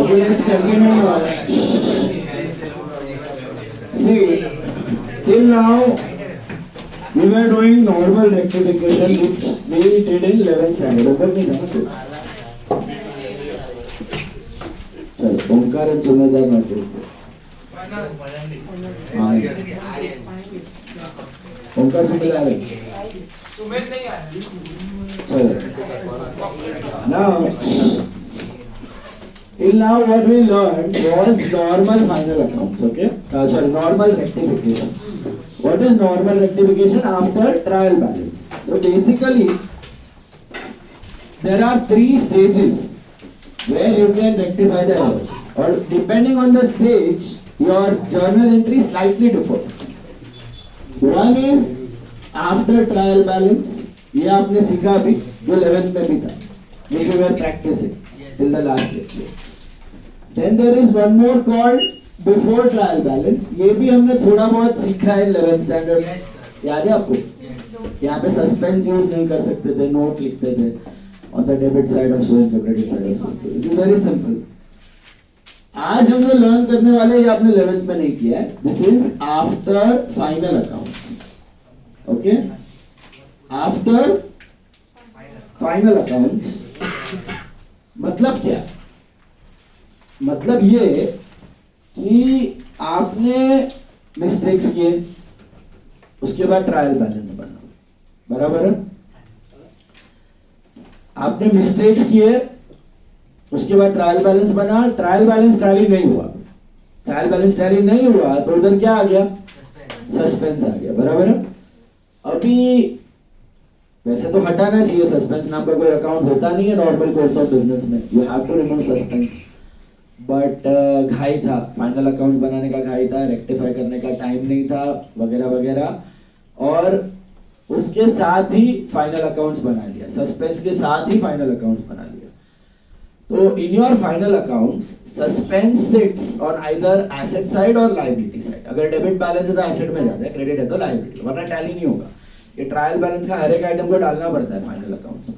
Okay, let's continue. See, till now we were doing normal rectification which we did in 11th standard. ऊपर नहीं था ना? चलो ओंकार and Sumedha मत ओंकार सुमेधा आ गए? सुमेध नहीं आया। चलो now. Till now what we learned was normal final accounts, okay? Sorry, normal rectification. What is normal rectification after trial balance? So basically, there are 3 stages where you can rectify the errors. Or depending on the stage, your journal entry slightly differs. One is after trial balance. ये आपने सीखा अभी जो 11th में भी था, which we were practicing till the last day. Then there is one more called before trial balance. ये भी हमने थोड़ा बहुत सीखा है 11th standard. याद है आपको? यहाँ पे सस्पेंस यूज नहीं कर सकते थे, नोट लिखते थे on the debit side of so and so, credit side of so and so. This is very simple. आज हम जो लर्न करने वाले ये आपने 11th में नहीं किया है. This is after final accounts. Okay? After final accounts मतलब क्या? मतलब ये कि आपने मिस्टेक्स किए, उसके बाद ट्रायल बैलेंस बना, बराबर है? आपने मिस्टेक्स किए, उसके बाद ट्रायल बैलेंस बना, ट्रायल बैलेंस टैली नहीं हुआ, ट्रायल बैलेंस टैली नहीं हुआ तो उधर क्या आ गया? सस्पेंस आ गया, बराबर है? अभी वैसे तो हटाना चाहिए सस्पेंस, नाम का कोई अकाउंट होता नहीं है नॉर्मल कोर्स ऑफ बिजनेस में, you have to remove suspense. But घाई था, फाइनल अकाउंट बनाने का घाई था, रेक्टिफाई करने का टाइम नहीं था, वगैरह वगैरह, और उसके साथ ही फाइनल अकाउंट्स बना लिया, सस्पेंस के साथ ही फाइनल अकाउंट्स बना लिया. तो in your final accounts suspense sits on either asset side और लायबिलिटी साइड. अगर डेबिट बैलेंस है तो एसेट में जाता है, क्रेडिट है तो लायबिलिटी, वरना टैली नहीं होगा. ये ट्रायल बैलेंस का हर एक आइटम को डालना पड़ता है फाइनल अकाउंट्स में.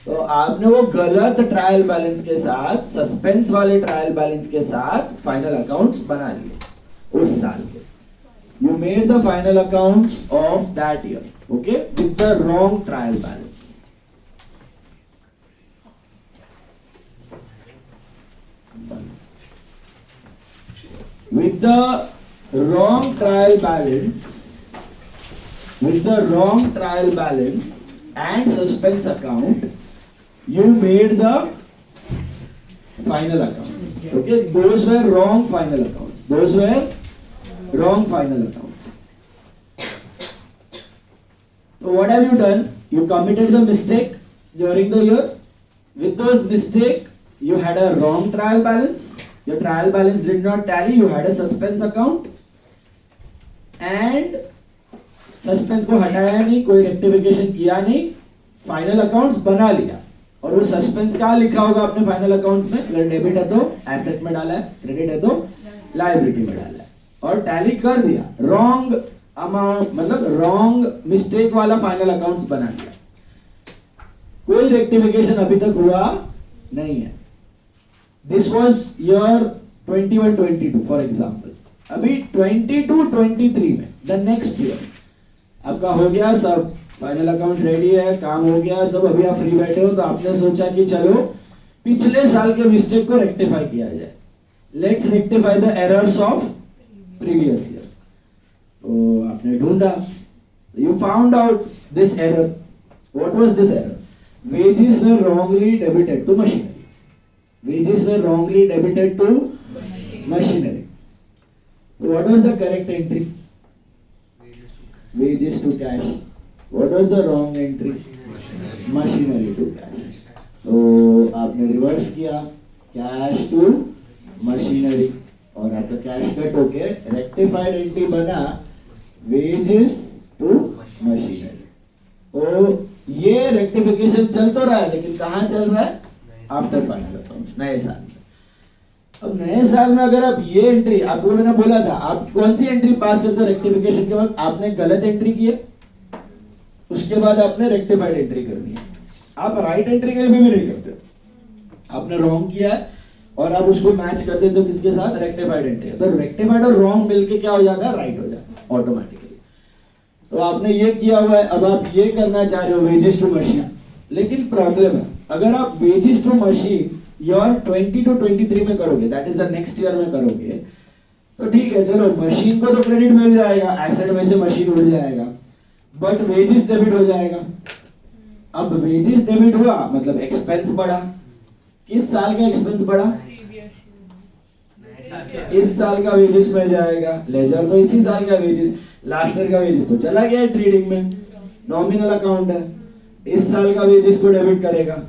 तो आपने वो गलत ट्रायल बैलेंस के साथ, सस्पेंस वाले ट्रायल बैलेंस के साथ फाइनल अकाउंट्स बना लिए उस साल के. You made the final accounts of that year, okay, with the wrong trial balance. With the wrong trial balance, with the wrong trial balance and suspense account, you made the final accounts. Okay, those were wrong final accounts. Those were wrong final accounts. So what have you done? You committed the mistake during the year. With those mistake, you had a wrong trial balance. Your trial balance did not tally. You had a suspense account, and suspense को हटाया नहीं, कोई rectification किया नहीं, final accounts बना लिया. और वो सस्पेंस कहाँ लिखा होगा अपने फाइनल अकाउंट्स में? अगर डेबिट है तो एसेट में डाला है, क्रेडिट है तो लायबिलिटी में डाला है, और टैली कर दिया. रॉन्ग अमाउंट मतलब रॉन्ग मिस्टेक वाला फाइनल अकाउंट्स बना दिया. कोई रेक्टिफिकेशन अभी तक हुआ नहीं है. This was year 21-22 for example. अभी 22-23 में द नेक्स्ट ईयर आपका हो गया सब, फाइनल अकाउंट रेडी है, काम हो गया सब, अभी आप फ्री बैठे हो, तो आपने सोचा कि चलो पिछले साल के मिस्टेक को रेक्टिफाई किया जाए. Let's rectify the errors of previous year. तो आपने ढूंढा, you found out this error. What was this error? Wages were wrongly debited to machinery. Wages were wrongly debited to machinery. So what was the correct entry? Wages to cash. What was the wrong entry? Machinery to cash. तो आपने reverse किया, cash to machinery, और आपका cash cut होके rectified entry बना wages to machinery. तो ये rectification चल तो रहा है, लेकिन कहाँ चल रहा है? आफ्टर फाइनल अकाउंट्स, नए साल में. अब नए साल में अगर आप ये एंट्री, आपको मैंने बोला था आप कौन सी एंट्री पास करते हो रेक्टिफिकेशन के बाद, आपने गलत एंट्री की है, उसके बाद आपने रेक्टिफाइड एंट्री करनी है। आप राइट एंट्री कहीं भी नहीं करते, आपने रॉन्ग किया है और आप उसको मैच कर देते हो किसके साथ, रेक्टिफाइड एंट्री। तो रेक्टिफाइड और रॉन्ग मिलके क्या हो जाता है, राइट हो जाता है ऑटोमेटिकली। तो आपने ये किया हुआ है, अब आप ये करना चाह रहे हो वेजेस टू मशीन, लेकिन प्रॉब्लम है अगर आप wages to machine your 20 to 23 में करोगे, that is the next year में करोगे, तो ठीक है चलो मशीन को तो क्रेडिट मिल जाएगा, एसेट में से मशीन उड़ जाएगा, बट वेजेस डेबिट हो जाएगा। अब वेजेस डेबिट हुआ मतलब एक्सपेंस बढ़ा। किस साल का एक्सपेंस बढ़ा, इस साल का वेजेस मिल जाएगा, लेजर तो इसी साल का वेजेस, लास्ट ईयर का वेजेस तो चला गया ट्रेडिंग में, नॉमिनल अकाउंट है, इस साल का वेजेस को डेबिट करेगा,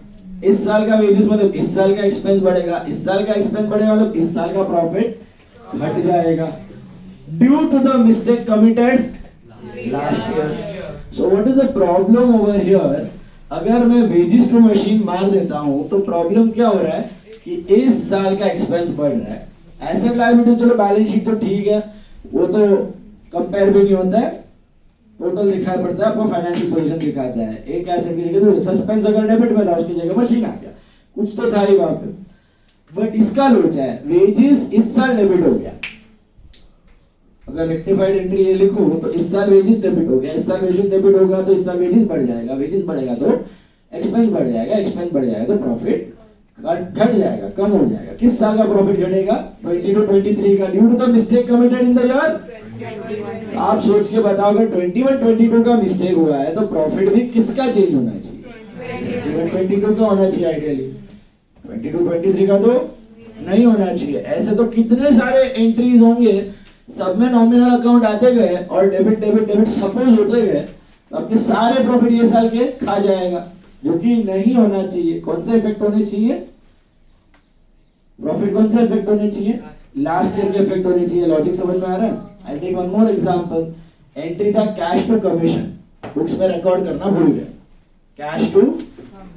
इस साल का वेजेस मतलब इस साल का एक्सपेंस बढ़ेगा, इस साल का एक्सपेंस बढ़ेगा मतलब इस साल का प्रॉफिट घट जाएगा due to the mistake committed last year. So what is the problem over here, अगर मैं वेजेस टू मशीन मार देता हूं तो प्रॉब्लम क्या हो रहा है कि इस साल का एक्सपेंस बढ़ रहा है। एसेट लायबिलिटी चलो बैलेंस शीट तो ठीक है, वो तो कंपेयर भी नहीं होता है, टोटल दिखाई पड़ता है, आपको फाइनेंशियल पोजीशन दिखाता है। एक एसेट की जगह तो सस्पेंस अगर डेबिट में था उसकी जगह मशीन आ गया, कुछ तो था ही वहां पे। बट इसका लोचा है वेजेस इस साल डेबिट हो गया, अगर रेक्टिफाइड एंट्री ये लिखूं तो इस साल वेजेस डेबिट हो गया, इस साल वेजेस डेबिट होगा तो इस साल वेजेस बढ़ जाएगा, वेजेस बढ़ेगा तो एक्सपेंस बढ़ जाएगा, एक्सपेंस बढ़ जाएगा तो प्रॉफिट घट जाएगा, कम हो जाएगा। किस साल का प्रॉफिट घटेगा, 20 to 23 का, due to the mistake committed in the year. आप सोच के बताओ अगर 21-22 का मिस्टेक हुआ है तो प्रॉफिट भी किसका चेंज होना चाहिए, 21-22 का होना चाहिए आइडियली, 22-23 का तो नहीं होना चाहिए। ऐसे तो कितने सारे एंट्रीज होंगे, सब में नॉमिनल अकाउंट आते गए और डेबिट डेबिट डेबिट सपोज होते गए, तो आपके सारे प्रॉफिट ये साल के खा जाएगा, जो कि नहीं होना चाहिए। कौन सा इफेक्ट होने चाहिए, प्रॉफिट कौन सा इफेक्ट होने चाहिए, लास्ट ईयर के इफेक्ट होने चाहिए। लॉजिक समझ में आ रहा है? I take one more example, entry था कैश टू कमीशन, बुक्स में रिकॉर्ड करना भूल गए, कैश टू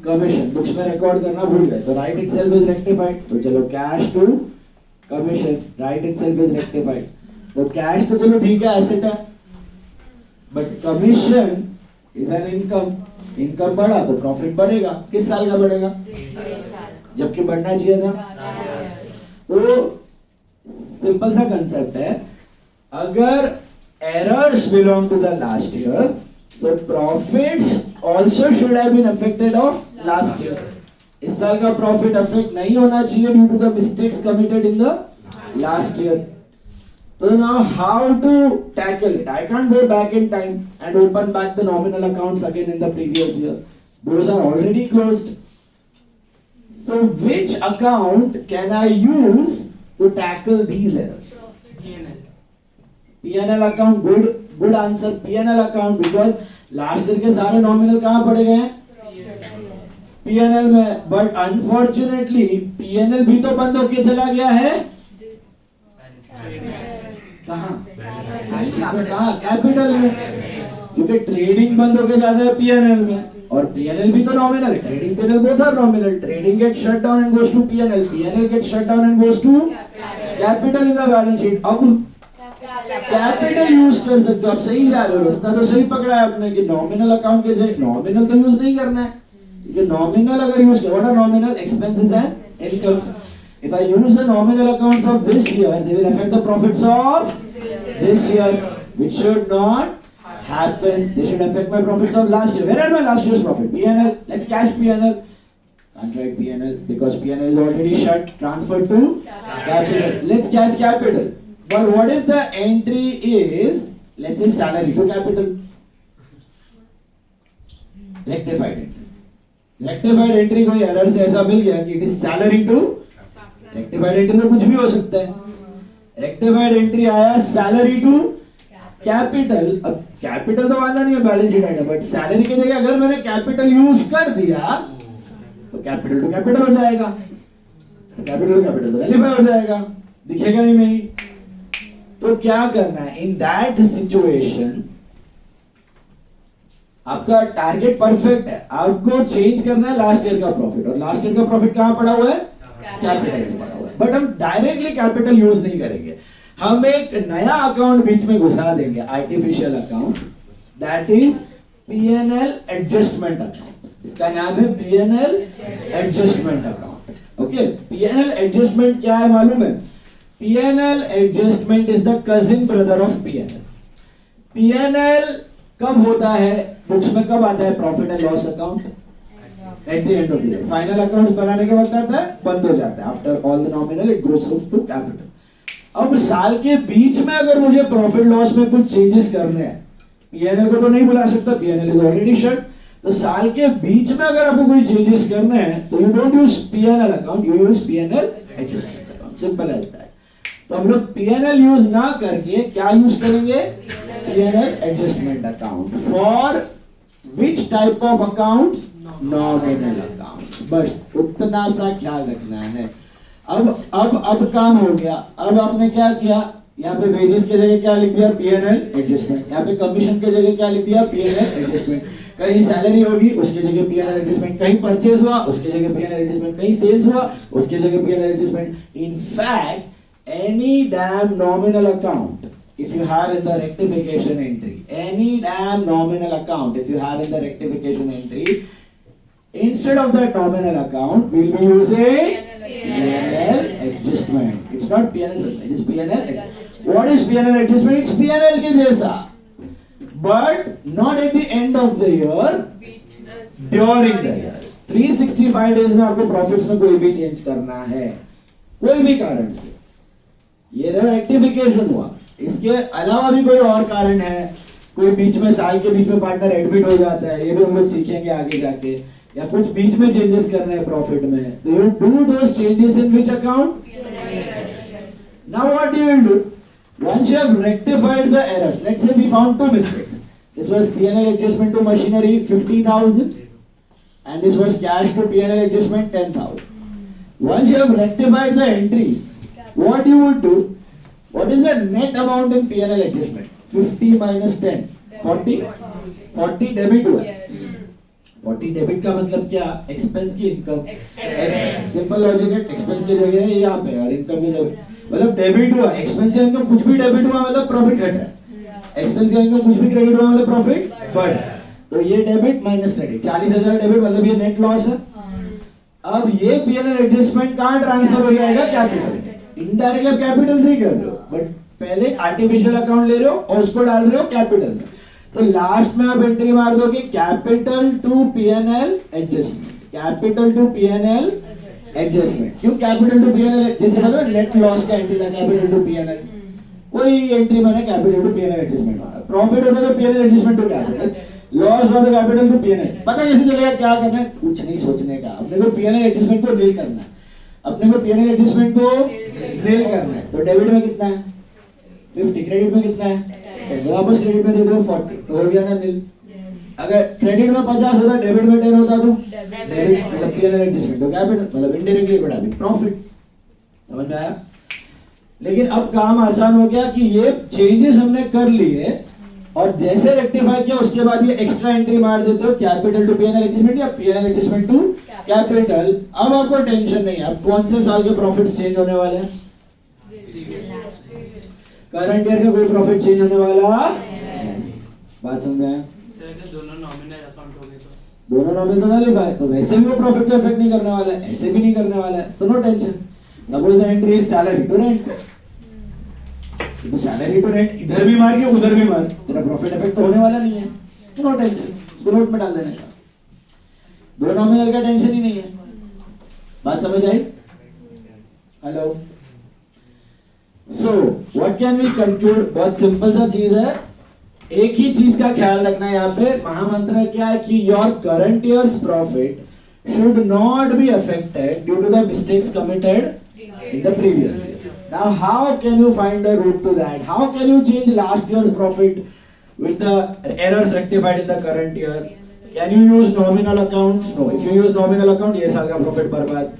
कमीशन बुक्स में रिकॉर्ड करना भूल गए, तो राइट इटसेल्फ इज रेक्टिफाइड। तो चलो cash to commission right itself is rectified. तो कैश तो चलो ठीक है एसेट है, but commission is an income, income बढ़ा तो प्रॉफिट बढ़ेगा। किस साल का बढ़ेगा, जबकि बढ़ना चाहिए था। तो सिंपल सा कंसेप्ट है, अगर errors belong to the last year so profits also should have been affected of last year. इस साल का प्रॉफिट अफेक्ट नहीं होना चाहिए due to the mistakes committed in the last year. So now how to tackle it? I can't go back in time and open back the nominal accounts again in the previous year. Those are already closed. So which account can I use to tackle these errors? P&L account, good answer. P&L account because last year के सारे nominal कहाँ पड़े गए हैं? P&L में. But unfortunately P&L भी तो बंद होके चला गया है. कहाँ कैपिटल में, क्योंकि ट्रेडिंग बंद होकर जाता है पीएनएल में, और पीएनएल भी तो नॉमिनल है, trading PNL both are nominal, trading get shut down and goes to PNL, PNL get shut down and goes to capital in the balance sheet. अब कैपिटल यूज कर सकते हो आप, सही जा रहे हो, रास्ता तो सही पकड़ा है आपने कि नॉमिनल अकाउंट के जगह नॉमिनल तो यूज नहीं करना है, क्योंकि नॉमिनल अगर यूज करो, what are nominal, expenses and incomes. If I use the nominal accounts of this year, they will affect the profits of this year, which should not happen. They should affect my profits of last year. Where are my last year's profit? P&L. Let's cash P&L. Can't write P&L because P&L is already shut, transferred to capital. Let's cash capital. But what if the entry is, let's say, salary to capital? Rectified entry. Rectified entry कोई error से ऐसा मिल गया कि it is salary to rectified entry तो कुछ भी हो सकता है। रेक्टिफाइड एंट्री आया सैलरी टू कैपिटल। अब कैपिटल तो वाला नहीं है balance sheet item, but salary की जगह अगर मैंने कैपिटल यूज कर दिया तो कैपिटल टू कैपिटल हो जाएगा, तो कैपिटल टू कैपिटल तो वैल्यूफाई हो जाएगा, दिखेगा ही नहीं। तो क्या करना है इन दैट सिचुएशन, आपका टारगेट परफेक्ट है, आपको चेंज करना है लास्ट ईयर का प्रॉफिट, और लास्ट ईयर का प्रॉफिट कहां पड़ा हुआ है, कैपिटल में पड़ा हुआ है। बट हम डायरेक्टली कैपिटल यूज नहीं करेंगे, हम एक नया अकाउंट बीच में घुसा देंगे, artificial account, that is PNL adjustment account. इसका नाम है PNL adjustment account. Okay, PNL adjustment क्या है मालूम है? PNL adjustment is the cousin brother of PNL. PNL कब होता है बुक्स में, कब आता है profit and loss account? At the end of the year. Final account बनाने के वक्त आता है, बंद हो जाता है, after all the nominal it goes to capital. अब साल के बीच में अगर मुझे प्रॉफिट लॉस में कुछ चेंजेस करने हैं, पीएनएल को तो नहीं बुला सकता, पीएनएल इज ऑलरेडी शट, तो साल के बीच में अगर आपको कोई चेंजेस करने हैं तो you don't use PNL account, you use PNL adjustment account, simple as that. तो हम लोग पीएनएल यूज ना करके क्या यूज करेंगे? PNL adjustment account. For which type of accounts? Nominal account. बस उतना सा ख्याल रखना है। अब काम हो गया। अब आपने क्या किया, यहाँ पे वेजेस के जगह क्या लिख दिया? PNL adjustment. यहाँ पे कमीशन के जगह क्या लिख दिया? PNL adjustment. कहीं सैलरी होगी उसके जगह पीएनएल एडजस्टमेंट, कहीं परचेज हुआ उसके जगह पीएनएल एडजस्टमेंट, कहीं सेल्स हुआ उसके जगह PNL adjustment. In fact any damn nominal account if you have in the rectification entry, any damn nominal account if you have in the rectification entry, instead of that nominal account we'll be using PNL adjustment. It's not PNL adjustment, it is PNL adjustment. What is PNL adjustment? It's PNL के जैसा, but not at the end of the year, during the year. 365 days में आपको profits में कोई भी change करना है कोई भी कारण से, ये रेक्टिफिकेशन हुआ। इसके अलावा भी कोई और कारण है, कोई बीच में साल के बीच में पार्टनर एडमिट हो जाता है, ये भी हम लोग सीखेंगे आगे जाके, या कुछ बीच में चेंजेस करने हैं प्रॉफिट में, तो you do those changes in which account? Now what you will do once you have rectified the errors, let's say we found two mistakes, this was P&L adjustment to machinery 50,000 and this was cash to P&L adjustment 10,000. Once you have rectified the entries, what you would do? What is the net amount in P&L adjustment? 50 minus 10, 40. 40 debit हुआ। 40 debit का मतलब क्या? Expense की income. Simple logic है, expense की जगह है यहाँ पे और इनकम की जगह, मतलब डेबिट हुआ, एक्सपेंस या इनकम कुछ भी डेबिट हुआ मतलब प्रॉफिट घटा, एक्सपेंस या इनकम कुछ भी क्रेडिट हुआ मतलब प्रॉफिट बढ़ा। तो ये डेबिट माइनस क्रेडिट, 40,000 डेबिट मतलब ये नेट लॉस है। अब ये पीएनएल एडजस्टमेंट कहाँ ट्रांसफर हो जाएगा? कैपिटल। इनडायरेक्टली आप कैपिटल से ही कर रहे हो, बट पहले आर्टिफिशियल अकाउंट ले रहे हो और उसको डाल रहे हो कैपिटल में, तो लास्ट में आप एंट्री मार दोगे capital to PNL adjustment, capital to PNL adjustment. क्यों कैपिटल टू पीएनएल? जैसे मतलब नेट लॉस का एंट्री था कैपिटल टू पीएनएल, कोई एंट्री मैंने कैपिटल टू पीएनएल एडजस्टमेंट मारा। प्रॉफिट होता तो PNL adjustment to capital, loss हुआ तो कैपिटल टू पीएनएल। पता कैसे चलेगा क्या करना है? कुछ नहीं सोचने का, अपने को पीएनएल एडजस्टमेंट को नील करना है, अपने को पीएनएल एडजस्टमेंट को नील करना है। तो डेबिट में कितना है? 50, क्रेडिट में कितना है? तो वापस क्रेडिट में दे दो 40, तो हो गया ना नील। अगर क्रेडिट में 50 होता, डेबिट में 10 होता तो डेबिट मतलब पीएनएल एडजस्टमेंट, तो कैपिटल मतलब इनडायरेक्टली बढ़ा भी प्रॉफिट। समझ में आया? लेकिन अब काम आसान हो गया कि ये चेंजेस हमने कर लिए और जैसे रेक्टिफाई किया उसके बाद ये एक्स्ट्रा एंट्री मार देते हो कैपिटल टू पीएनएल एडजस्टमेंट या पीएनएल एडजस्टमेंट टू कैपिटल। अब आपको टेंशन नहीं है, अब कौन से साल के प्रॉफिट्स चेंज होने वाले हैं? करंट ईयर का कोई प्रॉफिट चेंज होने वाला बात समझ में आया? दोनों नॉमिनल अकाउंट हो गए तो दोनों नॉमिनल तो ना लिखा है, तो वैसे भी वो प्रॉफिट को इफेक्ट नहीं करने वाला है, ऐसे भी नहीं करने वाला है, तो no tension. Suppose the entry is salary to rent, तो सैलरी टू रेंट इधर भी मार के उधर भी मार, तेरा प्रॉफिट इफेक्ट तो होने वाला नहीं है, तो नो टेंशन, इसको नोट में डाल देने का, दो नॉमिनल का टेंशन ही नहीं है। बात समझ आई? Hello, so what can we conclude? बहुत सिंपल सा चीज है, एक ही चीज का ख्याल रखना है यहाँ पे। महामंत्र क्या है कि your current year's profit should not be affected due to the mistakes committed in the previous year. Now how can you find the root to that? How can you change last year's profit with the errors rectified in the current year? Can you use nominal accounts? No. If you use nominal account, ये साल का profit बर्बाद।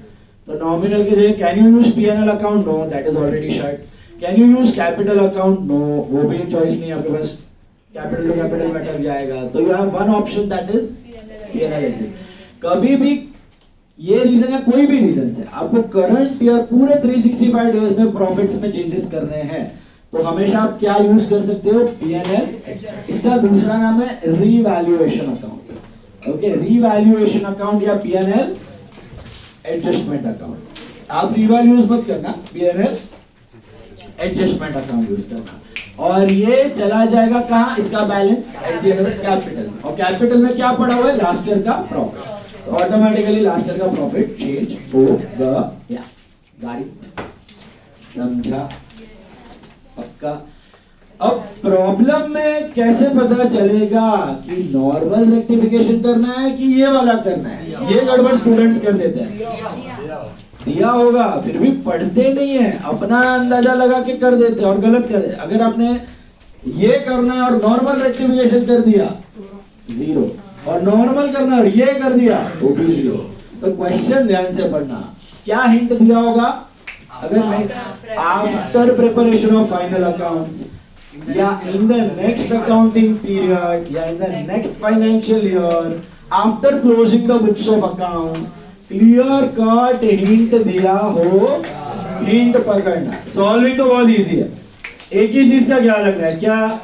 तो nominal की जगह can you use P&L account? No, that is already shut. Can you use capital account? No, वो भी choice नहीं आपके पास, capital to capital में अटक जाएगा। तो you have one option that is P&L. कभी भी ये रीजन है, कोई भी रीजन से आपको करंट ईयर पूरे 365 डेज में प्रॉफिट्स में चेंजेस करने हैं, तो हमेशा आप क्या यूज कर सकते हो? पीएनएल। इसका दूसरा नाम है revaluation account. Okay, revaluation account या पीएनएल एडजस्टमेंट अकाउंट। आप रीवैल्यूज मत करना, पीएनएल एडजस्टमेंट अकाउंट यूज करना। और ये चला जाएगा कहां? इसका बैलेंस कैपिटल, और कैपिटल में क्या पड़ा हुआ है? लास्ट ईयर का प्रॉफिट। तो ऑटोमेटिकली लास्ट ईयर का प्रॉफिट चेंज हो गया। गाड़ी समझा? पक्का? अब प्रॉब्लम में कैसे पता चलेगा कि नॉर्मल रेक्टिफिकेशन करना है कि ये वाला करना है? ये गड़बड़ स्टूडेंट्स कर देते हैं। दिया होगा फिर भी पढ़ते नहीं है, अपना अंदाजा लगा के कर देते हैं और गलत कर देते। अगर आपने ये करना है और नॉर्मल रेक्टिफिकेशन कर दिया, जीरो, और नॉर्मल करना और ये कर दिया, वो भी जीरो। तो क्वेश्चन ध्यान से पढ़ना। क्या हिंट दिया होगा? अगर मैं after preparation of final accounts या in the next accounting period या in the next financial year after closing the books of account, clear cut hint दिया हो, हिंट पकड़ना। सॉल्विंग तो बहुत इजी है, एक ही चीज का क्या लगना है? क्या?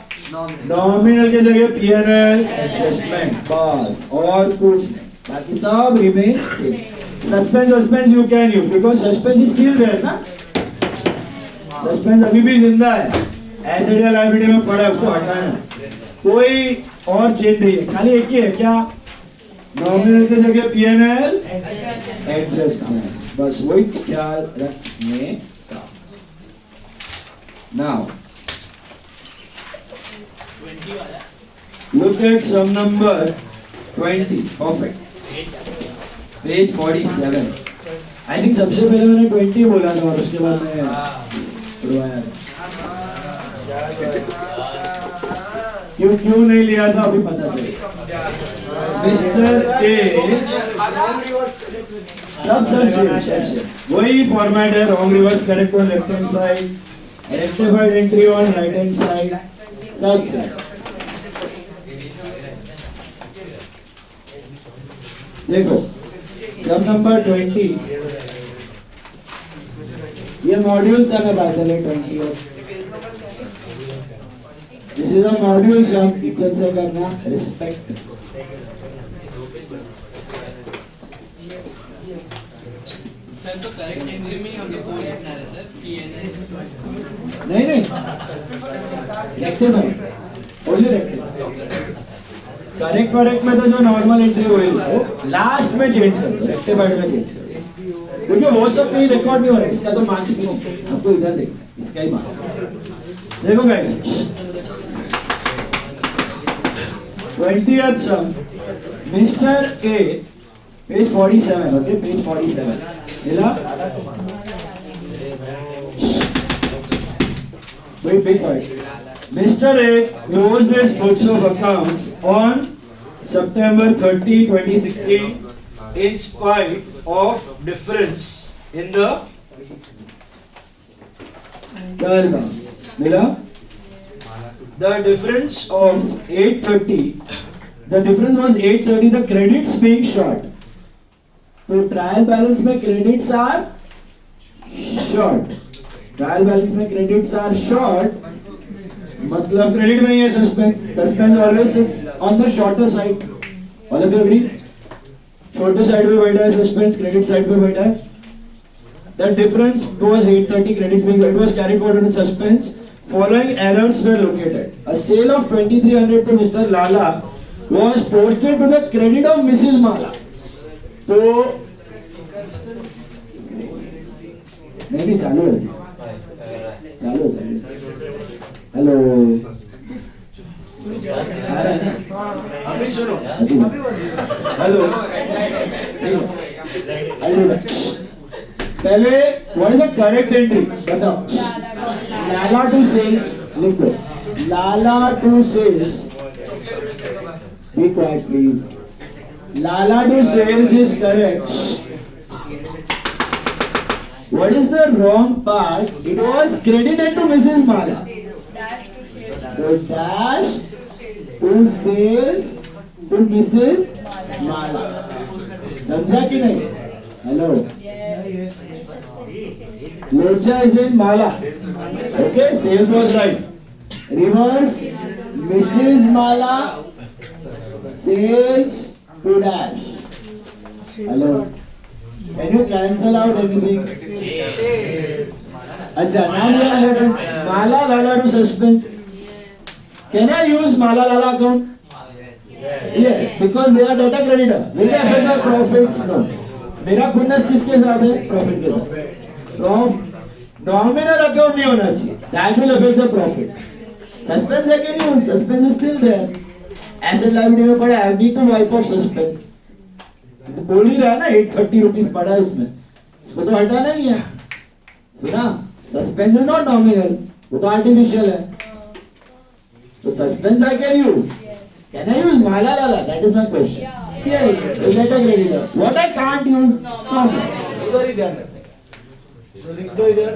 नॉमिनल की जगह पीएनएल एडजस्टमेंट, बस, और कुछ नहीं, बाकी सब remain same. Suspense you can use because suspense is still there ना, सस्पेंस अभी भी जिंदा है। एसेट या लायबिलिटी में पड़ा है, उसको हटाना, कोई और चेंज नहीं है, खाली एक ही है। क्या? नॉमिनल की जगह पीएनएल एडजस्टमेंट, बस वही ख्याल रखने का। Now look at sum number 20, perfect, page 47। I think सबसे पहले मैंने 20 बोला था और उसके बाद मैं उड़वाया। क्यों नहीं लिया था अभी पता चलेगा। मिस्टर ए, सब वही फॉर्मेट है, wrong reverse correct on left hand side, rectified entry on right hand side, सब सेट। देखो सब नंबर 20, ये मॉड्यूल्स है, मैं बात कर रहा 20 और दिस इज अ मॉड्यूल सम, इज्जत से करना, रिस्पेक्ट। सर तो करेक्ट एंट्री में ही हमने कोई लिखना है सर, पीएनएल नहीं रेक्टिफाइड, ओनली रेक्टिफाइड। करेक्ट में तो जो नॉर्मल एंट्री हुई वो लास्ट में चेंज कर दो, रेक्टिफाइड में चेंज कर दो, क्योंकि वो सब कहीं रिकॉर्ड नहीं हो रहा है। इसका तो मार्क्स क्यों? आपको इधर देखना, इसका ही मार्क्स देखो guys. 20th sum, mister A, page 47, okay, page 47 मिला। Wait, Mr. A closed his books of accounts on September 30, 2016 in spite of difference in the मिला। The difference of 830, the difference was 830, the credits being short. तो trial balance में credits are short, trial balance में credits are short, मतलब credit में ही है suspense always sits on the shorter side. All of you agree? Shorter side पे बैठा है सस्पेंस, क्रेडिट साइड पे बैठा है। That difference was 830 credits being, it was carried forward in suspense. Following errors were located. A sale of 2300 to Mr. Lala was posted to the credit of Mrs. Mala. तो नहीं चालू है, hello, अभी सुनो, hello, पहले what is the correct entry बताओ। Lala to sales लिखो, Lala to sales, be quiet please. Lala to sales is correct. What is the wrong part? It was credited to Mrs. Mala. So dash to sales to Mrs. Mala. समझा कि नहीं? Hello. Locha is in Mala. Okay, sales was right. Reverse, Mrs. Mala, sales to dash. Hello. Can you cancel out anything? Acha, now we are having Mala Lala to suspense. Can I use Mala Lala account? Yes, because they are data creditor. Will they affect my profits? No. मेरा खुन्नस किसके साथ है? Profit के साथ. Nominal account नहीं होना चाहिए. That will affect the profit. Suspense I can use. Suspense is still there. Asset liability में पड़ा. I need to wipe off suspense. बोल ही रहा है ना 830 रुपीस पड़ा है उसमें. उसको तो हटाना ही है. सुना? Suspense is not nominal. वो तो artificial है. So suspense I can use. Can I use Mala Lala? That is my question. Yes, data creditor. What I can't use? Nominal. इधर ही ध्यान रखने का. So लिख दो इधर.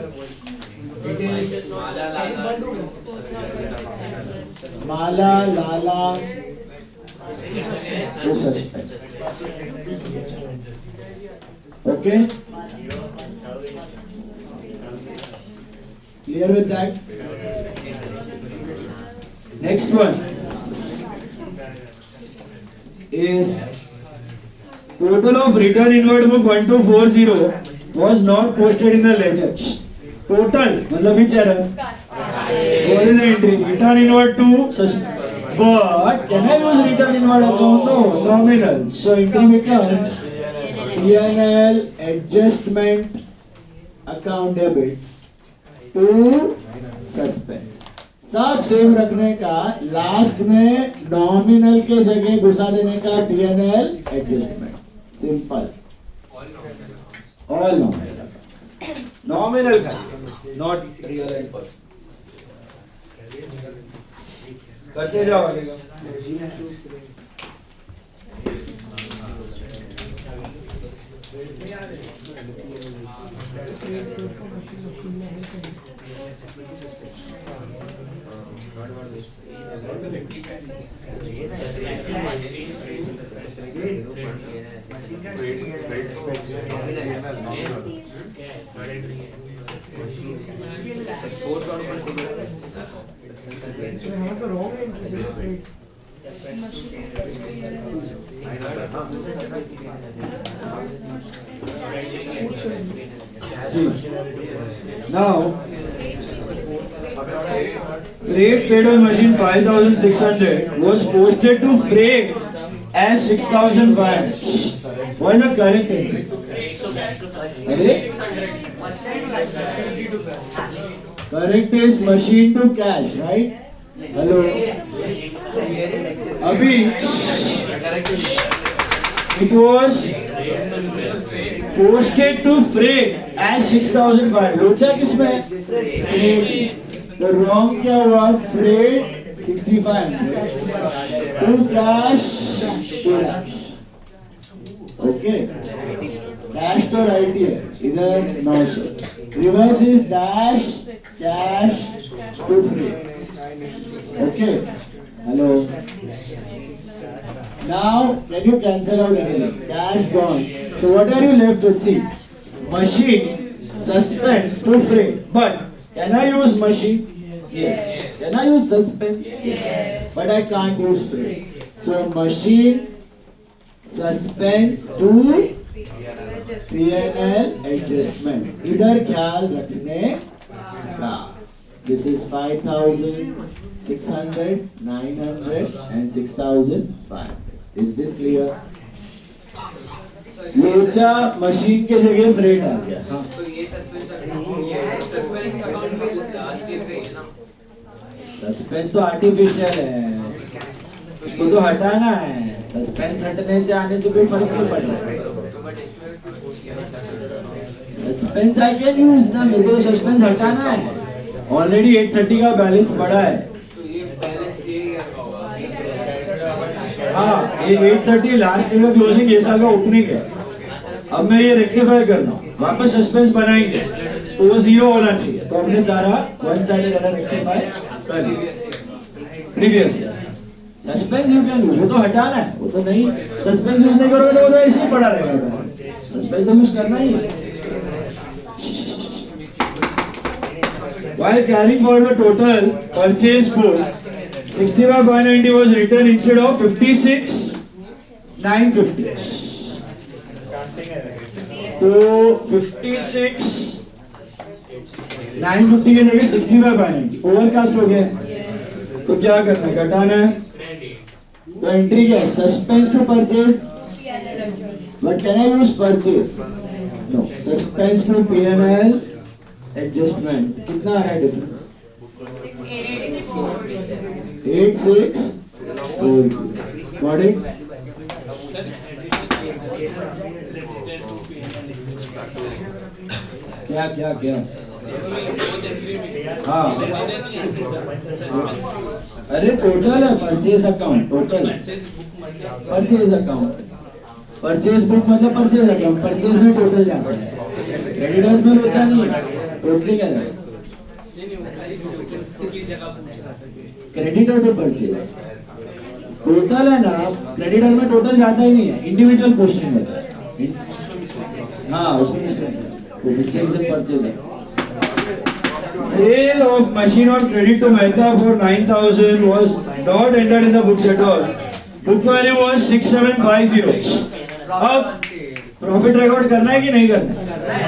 It is Mala Lala to suspense. Okay? Clear with that? Next one is total of return inward book 1240 was not posted in the ledger. Total मतलब which error? What is the entry? Return inward to but can I use return inward account? No, nominal. So entry becomes P&L adjustment account debit to suspense. सब same रखने का, last में nominal के जगह घुसा देने का P&L adjustment. Simple. All nominal. Nominal का नॉट रियल एंड पर्सन. करते जाओ आगे का. Now, freight paid on machine 5,600 was posted to freight as 6,500. What is the correct entry? Correct is machine to cash, right? Hello. Abhi, it was posted to freight as 6,500. लोचा किसमें? Freight. तो wrong क्या हुआ? Freight 6,500 to cash to cash. Okay. Dash तो right है. इधर no sir. Reverse is dash cash to freight. Okay. Hello. Now, can you cancel out anything? Cash gone. So what are you left with? See, machine, suspense to freight. But can I use machine? Yes. Can I use suspense? Yes. But I can't use freight. So machine, suspense to P&L adjustment. इधर ख्याल रखने का. This is 5,600, 900 and 6,500. Is this clear? लोचा machine के जगह freight आ गया. हाँ. तो ये सस्पेंस अकाउंट में लास्ट ईयर का ही है ना. सस्पेंस तो आर्टिफिशियल है. उसको तो हटाना है. सस्पेंस हटने से आने से कोई फर्क नहीं पड़ रहा है. सस्पेंस आई कैन यूज ना. मेरे को सस्पेंस हटाना है. ऑलरेडी 830 का बैलेंस पड़ा है. तो ये बैलेंस ये होगा. हाँ, ये 830 लास्ट ईयर का क्लोजिंग ये साल का ओपनिंग है. अब मैं ये रेक्टिफाई करना हूँ. वापस सस्पेंस बनाएंगे तो वो जीरो होना चाहिए. तो हमने सारा वन साइडेड एरर रेक्टिफाई कर लिया. Previous suspense you can use. वो तो हटाना है. वो तो नहीं सस्पेंस यूज नहीं करोगे तो वो तो ऐसे ही पड़ा रहेगा. सस्पेंस यूज करना ही है। While carrying forward the total purchase book, 65,590 was written instead of 56,950. तो 56,950 के जगह 65,590 ओवरकास्ट हो गया। तो क्या करना है, घटाना है। तो एंट्री क्या है, suspense to purchase. But can I use purchase? No. Suspense to P&L adjustment. कितना आ रहा है डिफरेंस? 8,6,4. Got it? क्या क्या क्या? हाँ। अरे टोटल है purchase account, total purchase account. Purchase book मतलब परचेज अकाउंट, परचेज में टोटल जाता है, क्रेडिटर्स में लोचा नहीं है, टोटली क्या है, क्रेडिटर टू परचेज टोटल है ना, क्रेडिटर में टोटल जाता ही नहीं है, इंडिविजुअल पोस्टिंग होता है। हाँ उसमें परचेज है। Sale of machine on credit to Mehta for 9,000 was not entered in the books at all. Book value was 6,750. अब प्रॉफिट रिकॉर्ड करना है कि नहीं करना?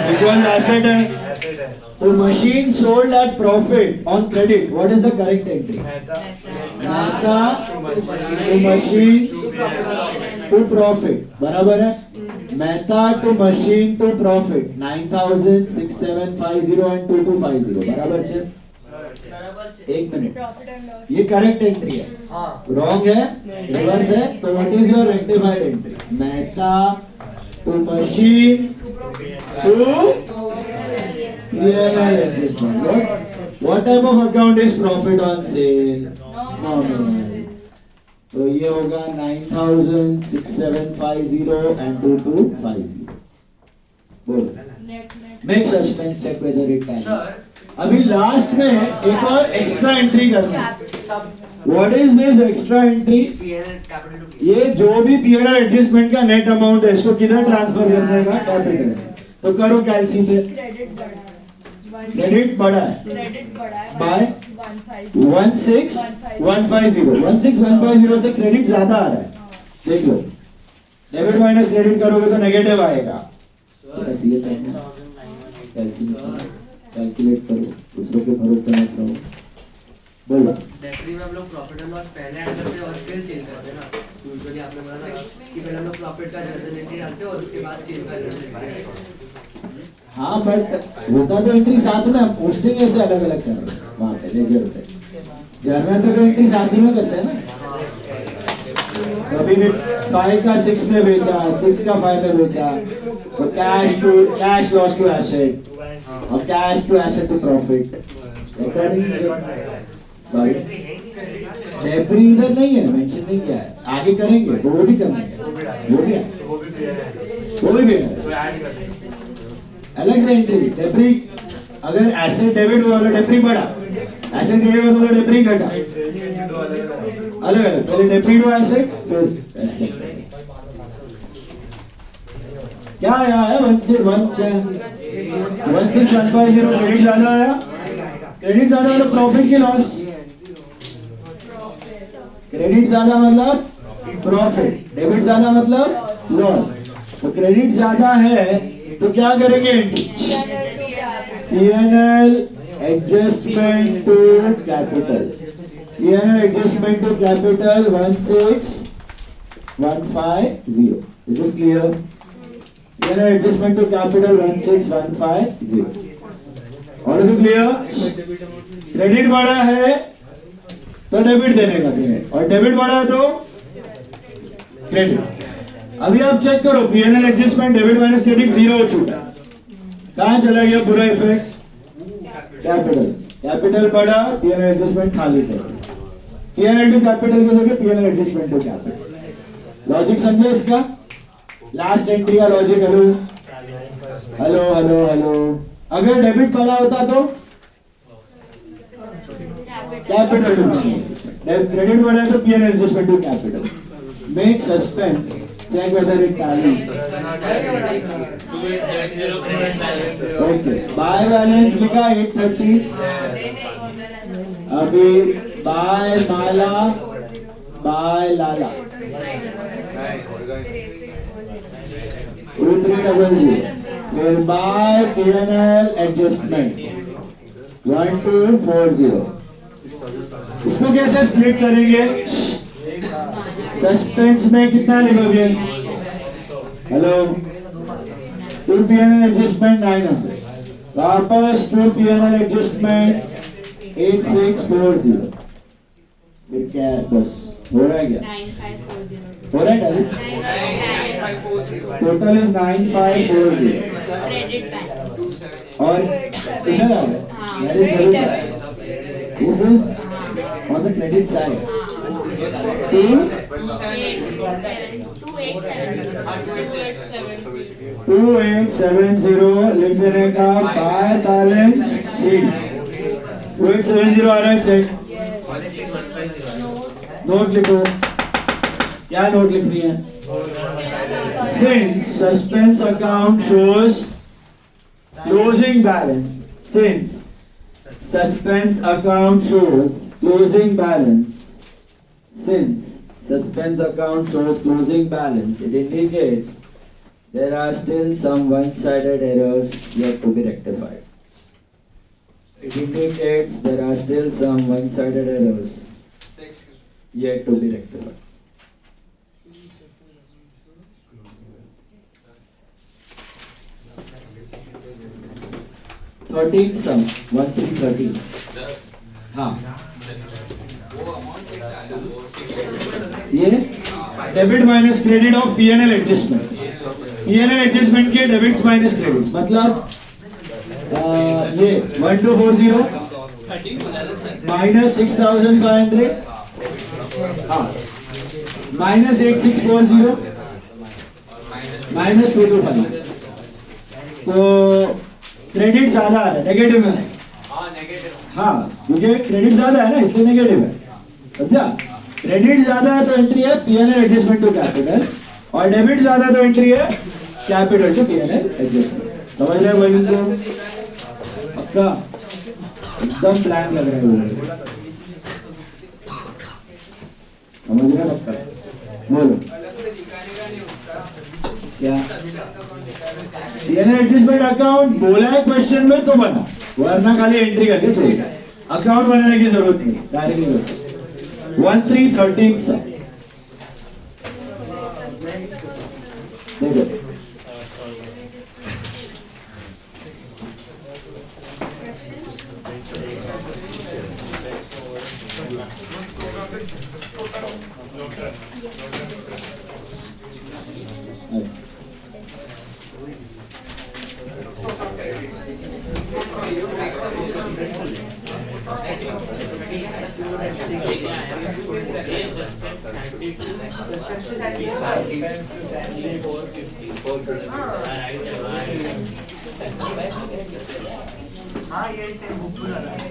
बिकॉज एसेट है। तो machine sold at profit on credit, what is the correct entry? Mehta to machine to profit, बराबर है। Mehta to machine to profit 9,000, 6750 and 2250, बराबर है। एक मिनट, ये करेक्ट एंट्री है, रॉन्ग है, रिवर्स है। तो what is your rectified entry? Mehta to machine to P&L adjustment. What type of account is profit on sale? Nominal. तो ये होगा 9,000, 6750 and 2250. बोलो। Make suspense check whether it can. अभी लास्ट में एक और एक्स्ट्रा एंट्री करना है। What is this extra entry? ये जो भी P&L एडजस्टमेंट का नेट अमाउंट है, इसको किधर ट्रांसफर करने का? कैपिटल। तो करो कैलसी पे। क्रेडिट बढ़ा है बाय 16,150 से क्रेडिट ज्यादा आ रहा है, देख लो। डेबिट माइनस क्रेडिट करोगे तो नेगेटिव आएगा। कैलकुलेट करो, दूसरों के भरोसे मत रहो। बोलो। डेप्री में हम लोग प्रॉफिट एंड लॉस पहले ऐड करते हैं और फिर सेल करते हैं ना। यूजुअली आपने बोला ना कि पहले हम लोग प्रॉफिट का जर्नल एंट्री डालते हैं और उसके बाद सेल का जर्नल एंट्री। हाँ बट होता तो एंट्री साथ में, हम पोस्टिंग ऐसे अलग अलग कर रहे हैं वहाँ पे लेजर पे। जर्नल पे तो एंट्री साथ ही में करते हैं ना। कभी भी 5 का 6 में बेचा, 6 का 5 में बेचा, तो कैश लॉस टू एसेट और cash to asset to profit according. Sorry depre इधर नहीं है, मेंशन नहीं किया है, आगे करेंगे वो भी करना है, वो भी है अलग से एंट्री। डेप्री अगर एसेट डेबिट हुआ तो डेप्री बढ़ा, एसेट क्रेडिट हुआ तो डेप्री घटा, अलग अलग। पहले डेप्री टू एसेट, फिर क्या आया है 16,150 क्रेडिट ज्यादा आया, क्रेडिट ज्यादा मतलब प्रॉफिट की लॉस, क्रेडिट ज्यादा मतलब प्रॉफिट, डेबिट ज्यादा मतलब लॉस। तो क्रेडिट ज्यादा है तो क्या करेंगे? P&L adjustment to capital. P&L adjustment to capital 16,150. Is this clear? P&L adjustment to capital 16,150. All of you clear? Credit बढ़ा है तो डेबिट देने का क्रेडिट, और डेबिट बढ़ा है तो क्रेडिट। अभी आप चेक करो, P&L adjustment debit minus credit 0 हो चुका, कहां चला गया पूरा इफेक्ट? कैपिटल। कैपिटल बढ़ा, P&L एडजस्टमेंट खाली थे, P&L टू कैपिटल की जगह P&L adjustment to capital. Logic समझे इसका? लास्ट एंट्री का logic. Hello hello hello hello. अगर डेबिट बढ़ा होता तो कैपिटल टू क्रेडिट बढ़ा तो P&L adjustment to capital. Make suspense check whether it tallies. 2870 credit balance. Okay, buy balance लिखा 830. अभी buy माला, buy लाला. 2300. फिर buy P&L adjustment 1240. इसको कैसे स्प्लिट करेंगे? सस्पेंस में कितना लिखोगे? हेलो, टू P&L एडजस्टमेंट 900, वापस टू P&L एडजस्टमेंट 8640. फिर क्या है? बस हो रहा है क्या? 9540. हो रहा है क्या? 9540. Total is 9540. Credit bank. और इधर आ रहा है? हाँ, That is very credit bad. This is on the credit side. Two 2870 लिख देने का बाय बैलेंस शीट 2870 आ रहा है चेक नोट लिखो क्या नोट लिखनी है since suspense account shows closing balance since suspense account shows closing balance since suspense account shows closing balance it indicates there are still some one-sided errors yet to be rectified. It indicates there are still some one-sided errors yet to be rectified. Thirteen sum 1313. हाँ ये debit minus credit of P&L adjustment P&L adjustment के debits minus credits मतलब ये 1240 minus 6500 हाँ minus 8640 minus 225 तो credit ज्यादा है negative में हाँ क्योंकि क्रेडिट ज्यादा है ना इसलिए नेगेटिव है समझा क्रेडिट ज्यादा है तो एंट्री है P&L एडजस्टमेंट टू कैपिटल और डेबिट ज्यादा है तो एंट्री है कैपिटल टू P&L एडजस्टमेंट समझ रहे हो भाई इनको पक्का एकदम प्लान लग रहा है समझ रहे हो पक्का बोलो क्या P&L एडजस्टमेंट अकाउंट बोला है क्वेश्चन में तो बना वरना खाली एंट्री करके छोड़ अकाउंट बनाने की जरूरत नहीं डायरेक्टली कर 1313 सा देखो हाँ ये सेम बुक खुला है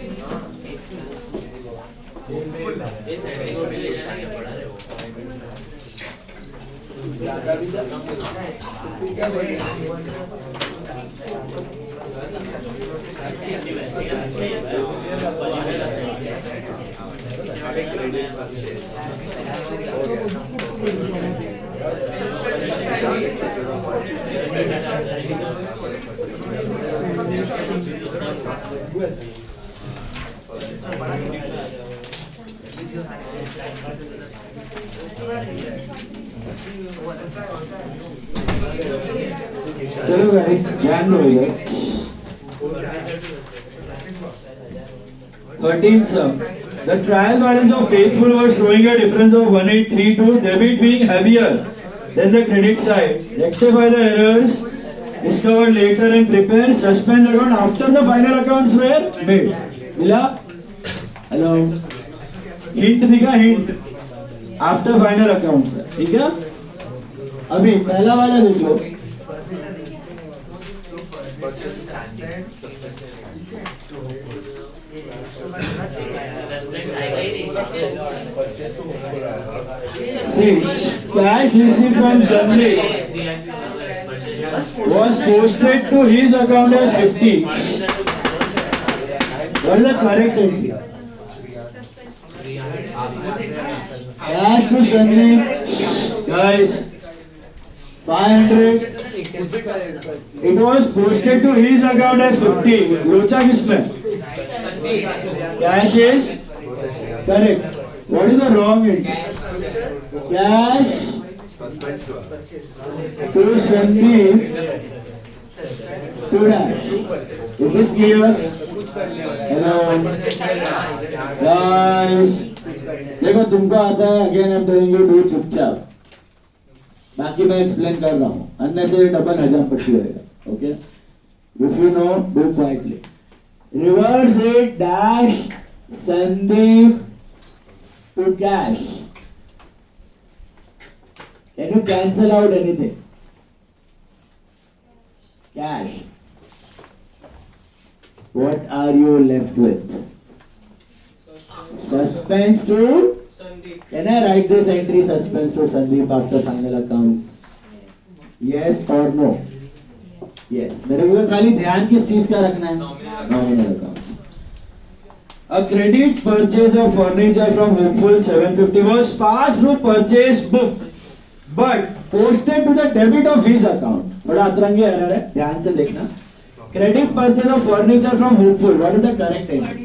चलो गाइस ध्यान दो इधर 13th sum the trial balance of faithful was showing a difference of 1832 debit being heavier than the credit side rectify the errors discovered later and prepare suspense account after the final accounts were made मिला hello hint दिखा hint after final accounts ठीक है अभी पहला वाला देखो suspense आएगा ही नहीं See, cash received from Sandeep was posted to his account as 50. What is the correct entry? Cash to Sandeep, guys, 500. It was posted to his account as 50. लोचा किसमें? Cash is correct. What is the wrong entry? Cash to Sandeep to dash. Is this clear? Hello, guys. देखो तुमको आता है, again I'm telling you do चुपचाप. बाकी मैं explain कर रहा हूँ, अननेसेसरी डबल हजाम पट्टी होएगा. Okay, if you know do quietly. Reverse it dash Sandeep to cash. Can you cancel out anything? Cash. What are you left with? Suspense to. Can I write this entry suspense to Sandeep after final accounts? Yes or no? Yes. मेरे को खाली ध्यान किस चीज का रखना है? Nominal accounts. A credit purchase of furniture from Hopeful 750 was passed through purchase book, but posted to the debit of his account. बड़ा अतरंगी एरर है, ध्यान से लिखना. Credit purchase of furniture from Hopeful. What is the correct entry?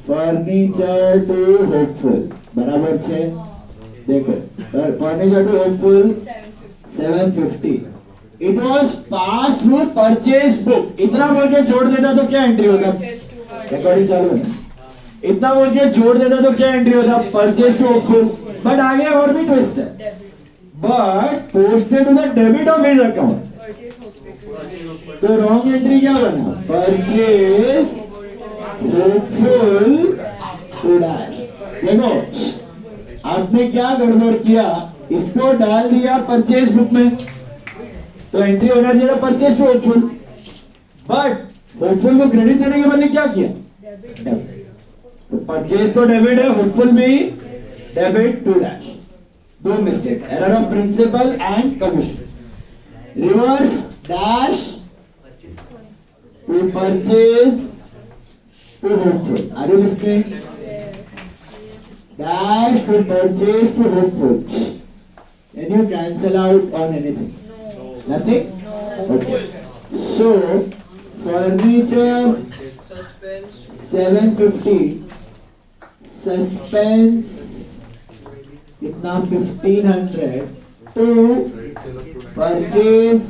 Furniture to Hopeful. बराबर छे. देखो, furniture to Hopeful 750. It was passed through purchase book. इतना बोल के छोड़ देता तो क्या एंट्री होता? रिकॉर्डिंग चालू है. इतना बोल के छोड़ देता तो क्या एंट्री होता? Purchase to Hopeful. बट आगे और भी ट्विस्ट है. But posted to the debit of his account. तो रॉन्ग एंट्री क्या बना? Purchase Hopeful to dash. देखो, आपने क्या गड़बड़ किया? इसको डाल दिया परचेज बुक में, तो एंट्री होना चाहिए था purchase to Hopeful. But Hopeful को क्रेडिट देने के बदले क्या किया? तो परचेज तो डेबिट है, होपफुल भी डेबिट टू डैश. दो mistake, error of principle and commission. Reverse dash to purchase to Hopeful. Are you listening? Dash to purchase to Hopeful. Can you cancel out on anything? Nothing? Okay. So, furniture 750. Suspense कितना? 1500 to purchase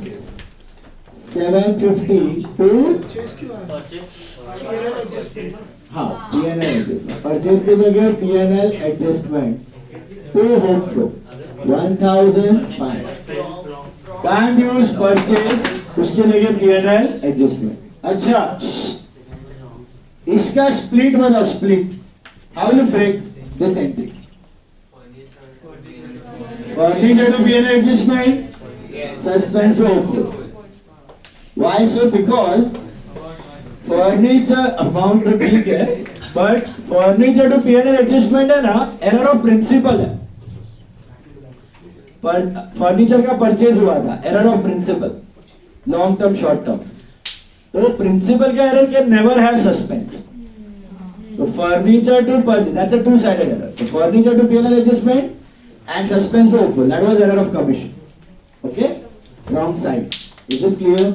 750 to हाँ P&L adjustment. Purchase की जगह P&L adjustment to Hopeful 1500. Can't use purchase, उसके जगह P&L adjustment. अच्छा, इसका split बताओ. Split how you break this entry? Furniture to P&L adjustment, suspense to Hopeful. Why so? Because furniture amount तो ठीक है, but furniture to P&L adjustment है ना, एरर ऑफ प्रिंसिपल है. पर फर्नीचर का परचेज हुआ था, error of principle, long term short term. तो प्रिंसिपल का error can never have suspense. तो furniture to purchase, that's a two sided error. तो furniture to P&L adjustment and suspense to hopeful, that was error of commission. Okay, wrong side. Is this clear?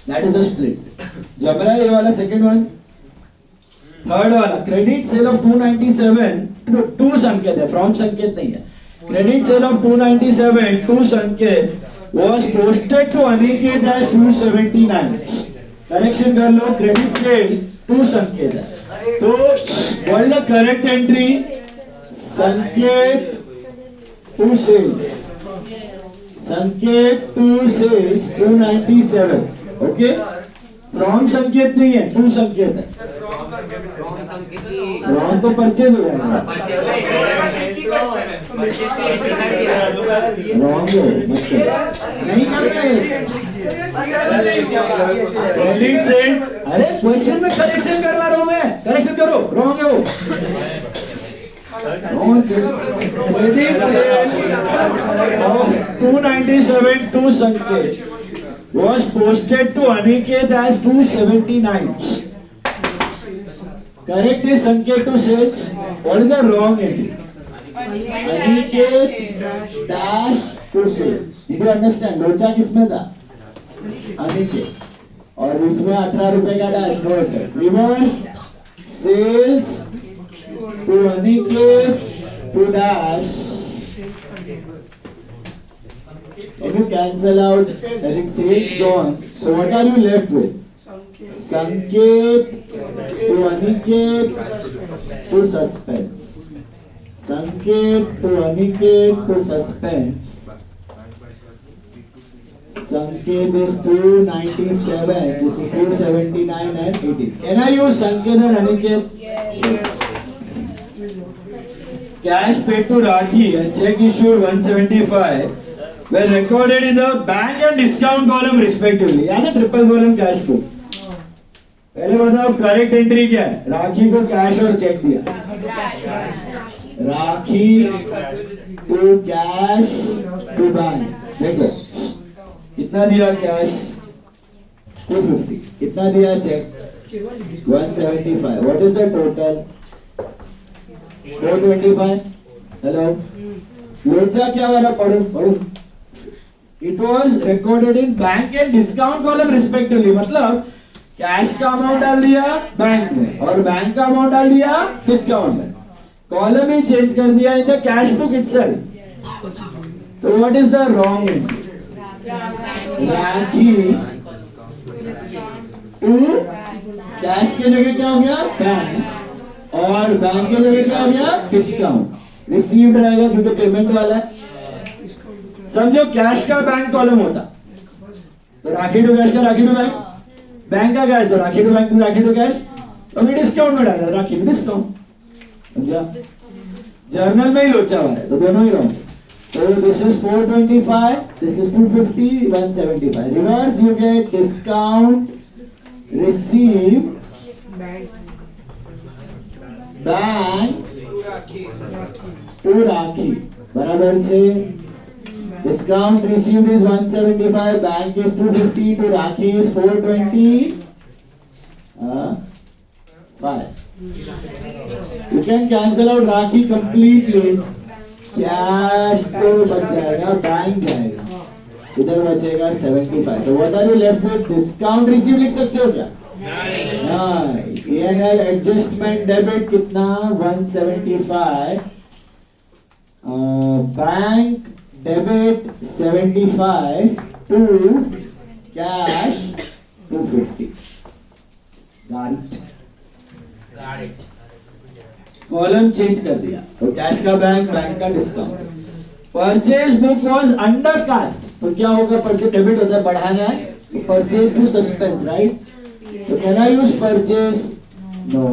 That is the split. जब रहा ये वाला second one. Third वाला credit sale of 297 to Sanket है, from Sanket नहीं है. Credit sale of 297 to संकेत was posted to Aniket as 279. Correction कर लो, क्रेडिट सेल टू संकेत है. तो what is the correct entry? संकेत टू सेल्स. संकेत to sales 297. Okay, from Sanket नहीं है, टू संकेत है. फ्रॉम तो परचेज हो जाएगा. रॉन्ग है, नहीं करना है. क्रेडिट सेल, अरे क्वेश्चन में करेक्शन करवा रहा हूं मैं, करेक्शन करो, रॉन्ग है वो। Credit sale of 297 to Sanket was posted to Aniket as 279. Correct is Sanket to sales. What is the wrong entry? Aniket dash to sales. Did you understand? लोचा किसमें था? Aniket. और बीच में 18 रुपए का dash, no effect. Reverse sales to Aniket to dash. Can you cancel out? I think sales gone. So what are you left with? Sanket to Aniket to suspense. Sanket to Aniket to suspense. Sanket is 297. This is 279 and 80. Can I use Sanket and Aniket? Cash paid to Rakhi and check issued 175 were recorded in the bank and discount column respectively. याद है triple column cash book. पहले बताओ correct entry क्या है? राखी को cash और check दिया. राखी to cash to bank. देखो कितना दिया कैश? 250. कितना दिया check? 175. What is the total? 425. Hello. लोचा क्या वाला पढ़ो पढ़ो. It was recorded in bank and discount column respectively. मतलब कैश का अमाउंट डाल दिया बैंक में और बैंक का अमाउंट डाल दिया डिस्काउंट में. कॉलम ही चेंज कर दिया in the cash book itself. तो what is the wrong entry? Rakhi to cash के जगह क्या हो गया? बैंक. और बैंक के जगह क्या हो गया? डिस्काउंट. रिसीव्ड रहेगा क्योंकि पेमेंट वाला है. समझो कैश का बैंक कॉलम होता तो राखी टू कैश का राखी टू बैंक, बैंक का कैश तो Rakhi to bank Rakhi to cash. अभी डिस्काउंट में डाला राखी टू डिस्काउंट. समझा? जर्नल में ही लोचा हुआ है तो दोनों ही रॉन्ग. तो this is 425, this is 250, 175. Reverse you get discount receive bank to Rakhi बराबर से discount received is 175, bank is 250, to Rakhi is 420. 5. You can cancel out Rakhi completely. Cash तो बच जाएगा, बैंक जाएगा. इधर बचेगा 75. तो what are you left with? Discount received लिख सकते हो क्या? नहीं. P&L adjustment debit कितना? 175. Bank debit 75 to cash 250. Got it. Column change कर दिया तो कैश का बैंक, बैंक का discount. Purchase book was under cast तो क्या होगा? परचेज डेबिट होता है, बढ़ाना है. Purchase to suspense, right? तो can I use purchase? No.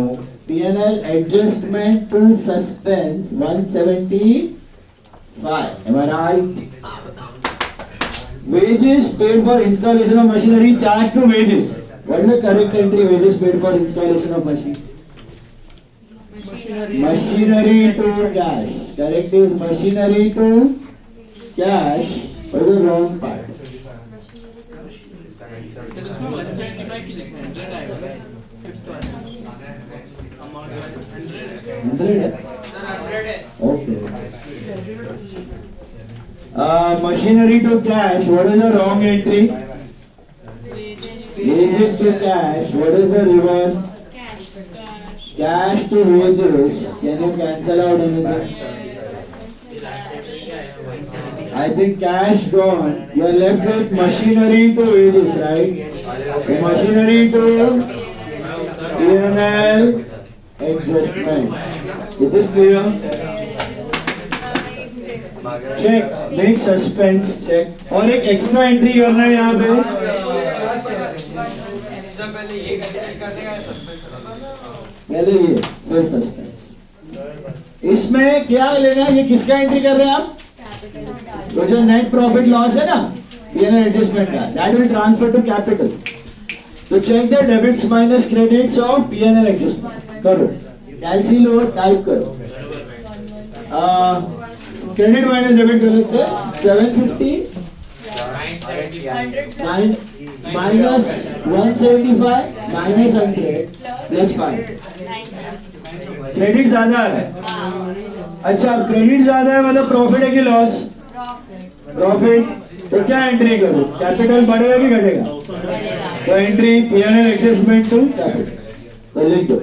P&L adjustment to suspense 175. Am I right? Wages paid for installation of machinery charged to wages. What is the correct entry? Wages paid for installation of machine. Machinery to cash. Correct is machinery to cash. What is the wrong part? तो इसमें 175 की लिखना है, 100 आएगा. Fifth one amount 100 है. Okay. Machinery to cash. What is the wrong entry? Wages to cash. What is the reverse? Cash to wages. Can you cancel out anything? I think cash gone. You are left with machinery to wages, right? Machinery to P&L adjustment. Is this clear? Check. Make suspense. Check. और एक extra entry करना है यहाँ पे. पहले ये फिर suspense. इसमें क्या लेना है? ये किसका एंट्री कर रहे हैं आप? तो जो नेट प्रॉफिट लॉस है ना P&L adjustment का, that will transfer to capital. तो check the debits minus credits of P&L adjustment. करो, कैलसी लो, टाइप करो. क्रेडिट माइनस डेबिट कर लेते हैं. 750 minus 175 minus 100 plus 5. क्रेडिट ज्यादा है. अच्छा, क्रेडिट ज्यादा है मतलब प्रॉफिट है कि लॉस? प्रॉफिट. तो क्या एंट्री करो? कैपिटल बढ़ेगा कि घटेगा? तो entry P&L adjustment to capital. तो लिख दो.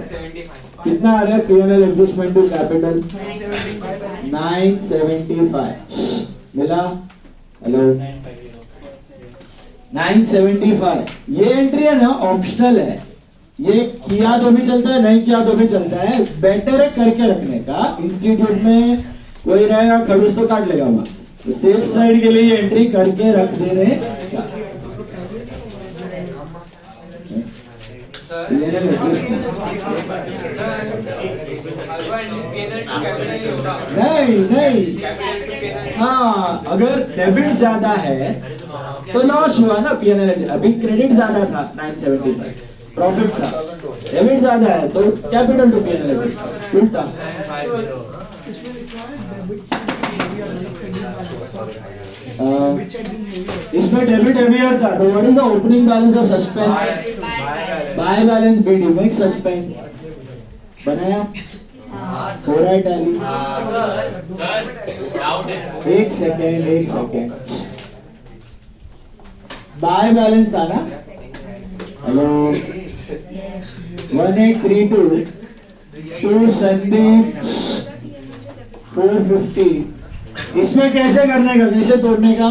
कितना आ रहा है P&L एडजस्टमेंट टू कैपिटल? 975. मिला? हेलो. 975. ये एंट्री है ना, ऑप्शनल है. ये किया तो भी चलता है, नहीं किया तो भी चलता है. बेटर है करके रखने का. इंस्टीट्यूट में कोई रहेगा खड़ूस तो काट लेगा मार्क्स. तो सेफ साइड के लिए ये एंट्री करके रख देने का. नहीं. हाँ, अगर डेबिट ज्यादा है तो लॉस हुआ ना P&L. अभी क्रेडिट ज्यादा था 975, प्रॉफिट था. डेबिट ज्यादा है तो कैपिटल टू P&L उल्टा. इसमें डेबिट हेवियर था. तो what is the opening balance of suspense? By balance BD make suspense. बनाया? हो रहा है टैली? एक सेकेंड. बाय बैलेंस था ना? हेलो. 1832 टू संदीप 450. इसमें कैसे करने का, कैसे तोड़ने का?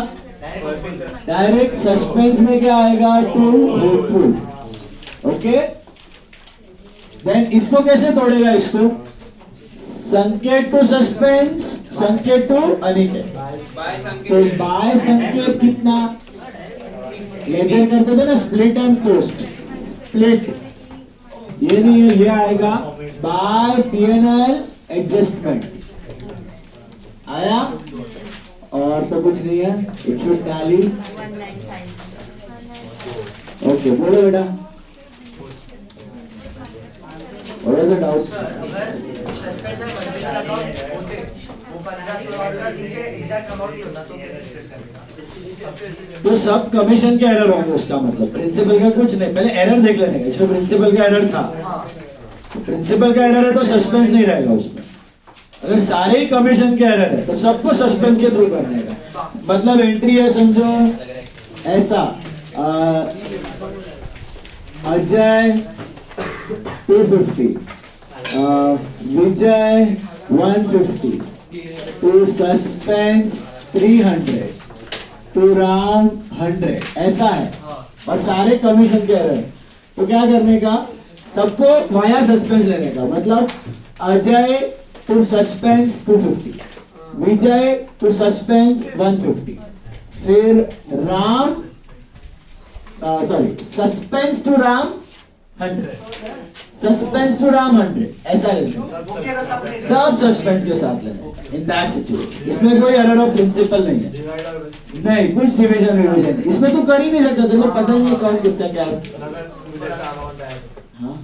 डायरेक्ट सस्पेंस में क्या आएगा? To hopeful. ओके. देन इसको कैसे तोड़ेगा? इसको संकेत टू सस्पेंस, संकेत टू अनिकेत. तो बाय संकेत कितना? लेजर करते थे ना, स्प्लिट एंड पोस्ट. स्प्लिट ये नहीं है, ये आएगा बाय P&L एडजस्टमेंट. आया? और तो कुछ नहीं है. It should tally. ओके, बोलो बेटा. और ऐसा डाउट? तो सब कमीशन के एरर होंगे. उसका मतलब प्रिंसिपल का कुछ नहीं. पहले एरर देख लेने का. इसमें प्रिंसिपल का एरर था. प्रिंसिपल का एरर है तो सस्पेंस नहीं रहेगा उसमें. अगर सारे ही कमीशन के एरर है तो सबको सस्पेंस के थ्रू करने का. मतलब एंट्री है समझो ऐसा, अजय 250, विजय 150, टू सस्पेंस 300, टू राम 100. ऐसा है और सारे कमीशन के एरर. तो क्या करने का? सबको वाया सस्पेंस लेने का. मतलब Ajay to suspense 250, Vijay to suspense 150, फिर Ram suspense to Ram 100, suspense to Ram 100. ऐसा लेना. सब सस्पेंस के साथ लेना इन दैट सिचुएशन. इसमें कोई एरर ऑफ प्रिंसिपल नहीं है. नहीं, कुछ डिवीजन विवीजन इसमें तो कर ही नहीं सकता. तुमको पता ही नहीं कौन किसका क्या है. हाँ,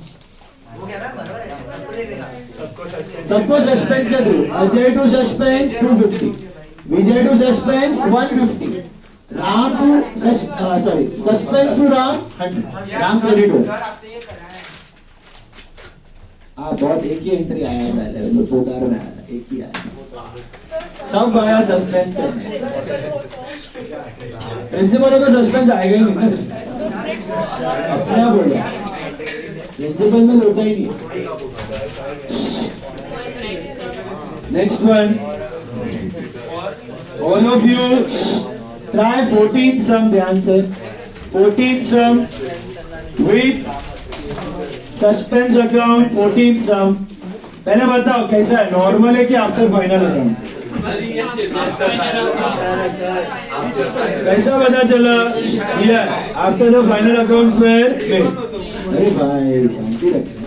सबको सस्पेंस के through. Ajay to suspense 250, Vijay to suspense 150, Ram to suspense to Ram 100. Ram credit हो. हाँ, बहुत एक ही एंट्री आया है पहले तो पोदार में आया था. एक ही आया. सब आया सस्पेंस करने. प्रिंसिपल को सस्पेंस आएगा ही नहीं. अपने आप हो गया. प्रिंसिपल में होता ही नहीं. Next one. All of you try 14 सम. ध्यान से 14 सम विथ सस्पेंस अकाउंट. 14 सम. पहले बताओ कैसा है, नॉर्मल है कि आफ्टर फाइनल अकाउंट? कैसा पता चला? After the final accounts were made. अरे भाई शांति रखो.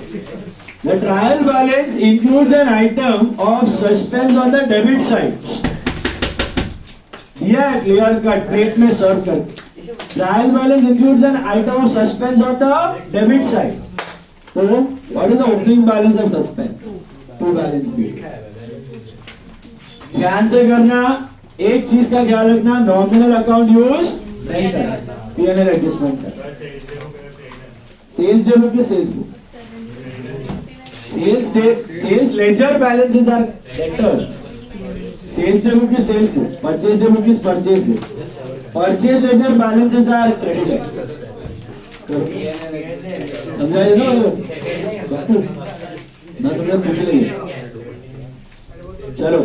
The trial balance includes an item of suspense on the debit side. Yeah, clear cut. Plate में serve कर. Trial balance includes an item of suspense on the debit side. So, what is the opening balance of suspense? To balance sheet. ध्यान से करना. एक चीज का ख्याल रखना, नॉमिनल अकाउंट यूज नहीं करना. P&L एडजस्टमेंट कर. Sales day book sales book. Sales ledger balances are debtors. Sales day book is sales book. Purchase day book is purchase book. Purchase ledger balances are creditors. समझा ये ना? ना समझा पूछ लेंगे. चलो.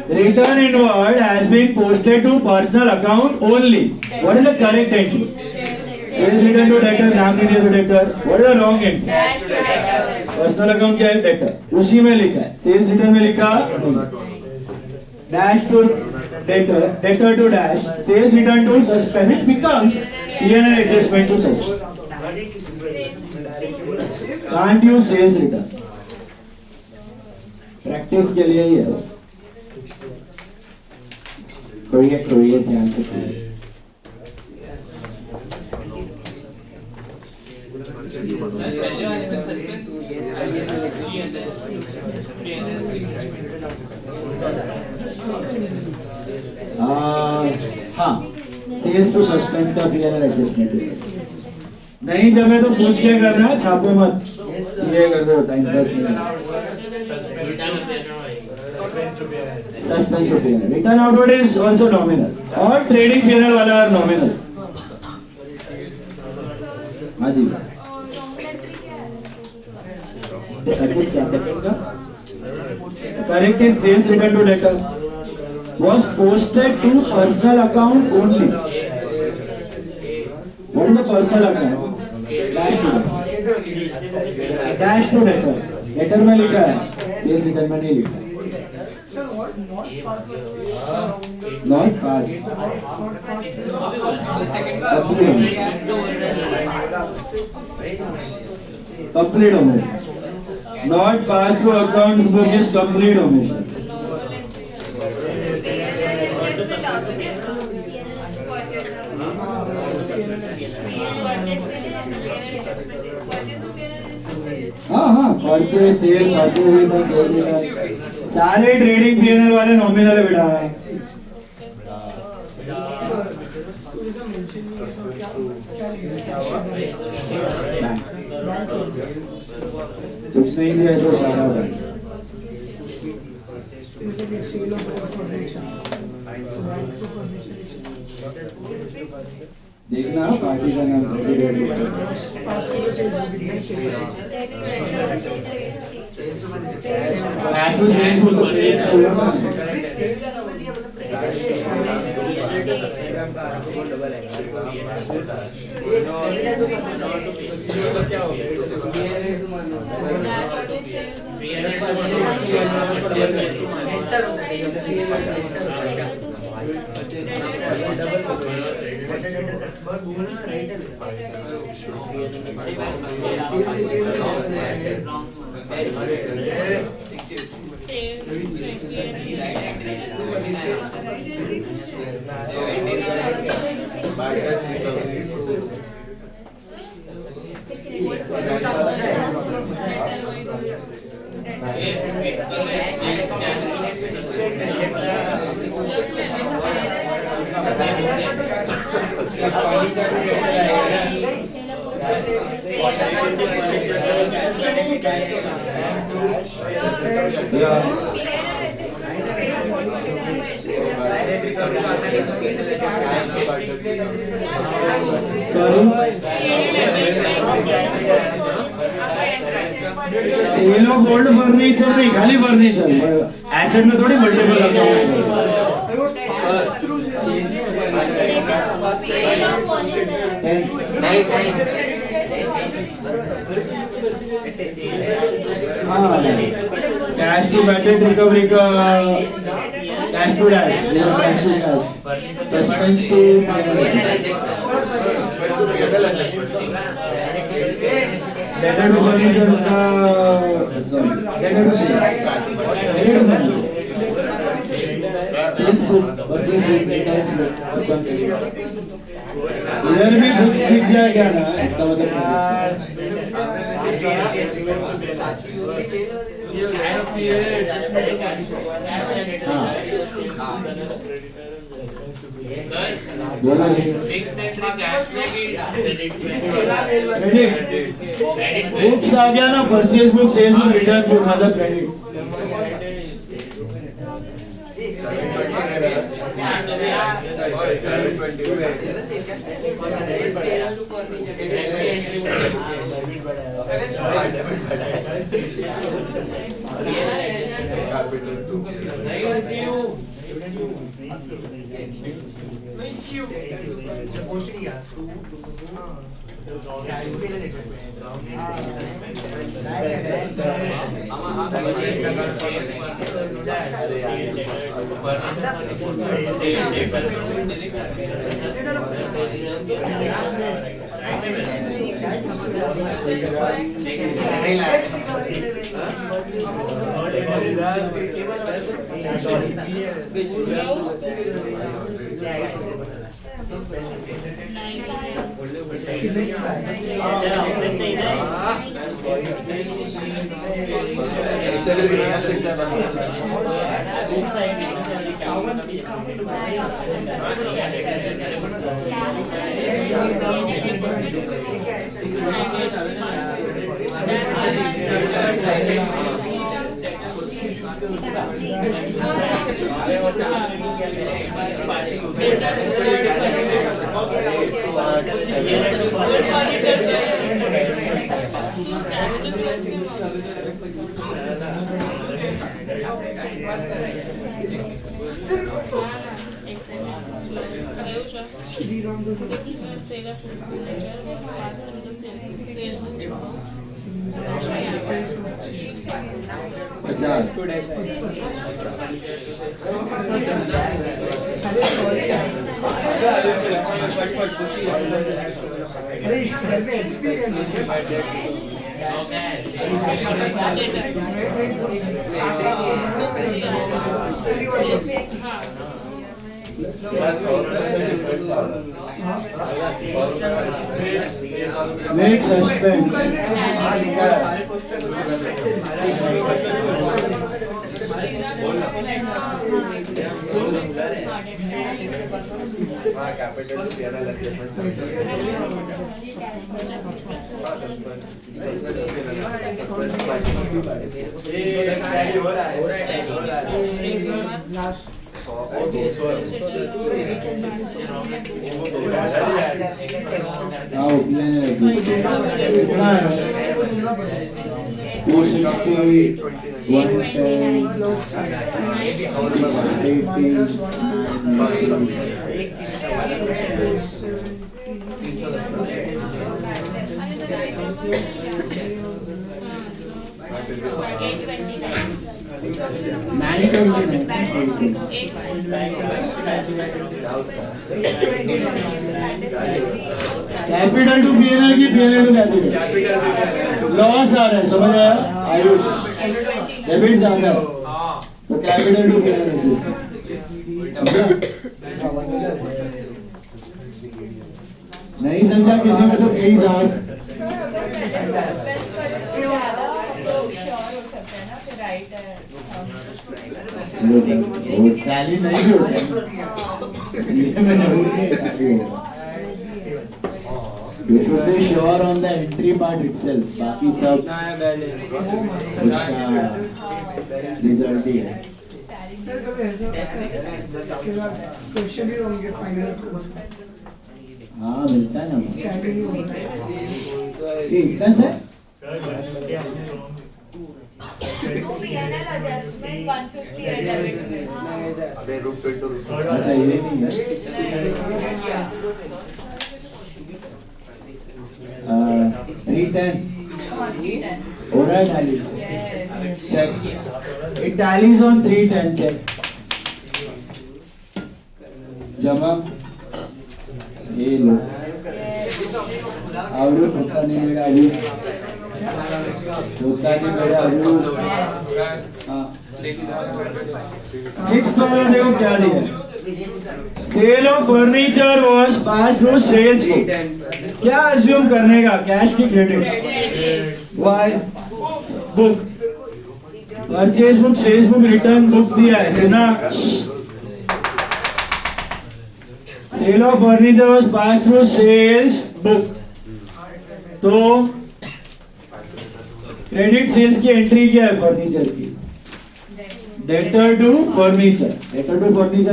Return inward has been posted to personal account only. What is the correct entry? Sales return to debtor, नाम नहीं दिया तो debtor. What is the wrong entry? Dash to debtor. Personal account क्या है? debtor. उसी में लिखा है. Sales return में लिखा dash to debtor, debtor to dash, sales return to suspense, which becomes P&L adjustment to suspense. Can't use sales return. Practice के लिए ही है. खोइए ध्यान से खोइए. पहले वाले में सस्पेंस हाँ, सेल्स टू सस्पेंस का P&L एडजस्टमेंट है. नहीं जमे तो पूछ के करना, छापो मत. ये कर दो, टाइम पास नहीं. Suspense to P&L. Return outward is also nominal. और trading P&L वाला are nominal. हाँ जी. क्या सेकंड का? Correct is sales return to debtor. Was posted to personal account only. What is the personal account? Dash to debtor. Debtor में लिखा है, sales return में नहीं लिखा है. Not passed. Complete omission. Not passed to account book is complete omission. हाँ purchase sale सारे trading P&L वाले नॉमिनल है बेटा. कुछ नहीं दिया तो सारा बन. देखना पार्टी का नाम सेल ऑफ ओल्ड फर्नीचर नहीं, खाली फर्नीचर. एसेट में थोड़ी multiple account. Cash to patent recovery का cash to dash, cash to cash, suspense to debtor to furniture का debtor to sale, debtor to furniture sales book purchase book tax book इधर भी books लिख जाए क्या ना, इसका मतलब बोला बुक्स आ गया ना, purchase book, sales book, return book, मतलब credit. Make suspense. Capital to PNL की पीएनएल टू कैपिटल लॉस आ रहा है, समझ आया आयुष? डेबिट ज्यादा है तो कैपिटल टू पीएनएल। नहीं समझा किसी में तो प्लीज आस्क। वो टैली नहीं होता ये मैं जरूर नहीं। You should be sure on the entry part itself. बाकी सब उसका रिजल्ट ही है। हाँ मिलता है ना ये इतना से अच्छा ये नहीं है 310 हो रहा है खाली check. It tallies on 310, check. जमा ये लो आवड़ू होता नहीं मेरा अभी होता नहीं मेरा अभी हाँ 6th वाला देखो क्या दिया sale of furniture was pass through sales book क्या अज्यूम करने का कैश की क्रेडिट वाई book purchase book sales book return book दिया है ना sale of furniture was pass through sales book तो क्रेडिट सेल्स की एंट्री क्या है फर्नीचर की डेटर टू फर्नीचर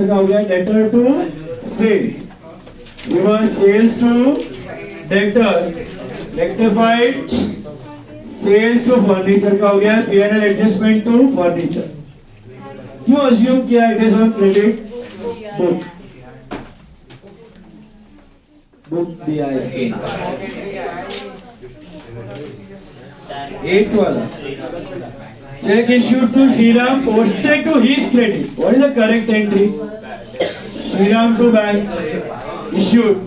का हो गया debtor to sales reverse sales to debtor rectified sales to furniture का हो गया पीएनएल एडजस्टमेंट टू फर्नीचर क्यों अज्यूम किया it is on credit book दिया है इसके 8th वाला check issued to Shriram posted to his credit what is the correct entry Shriram to bank issued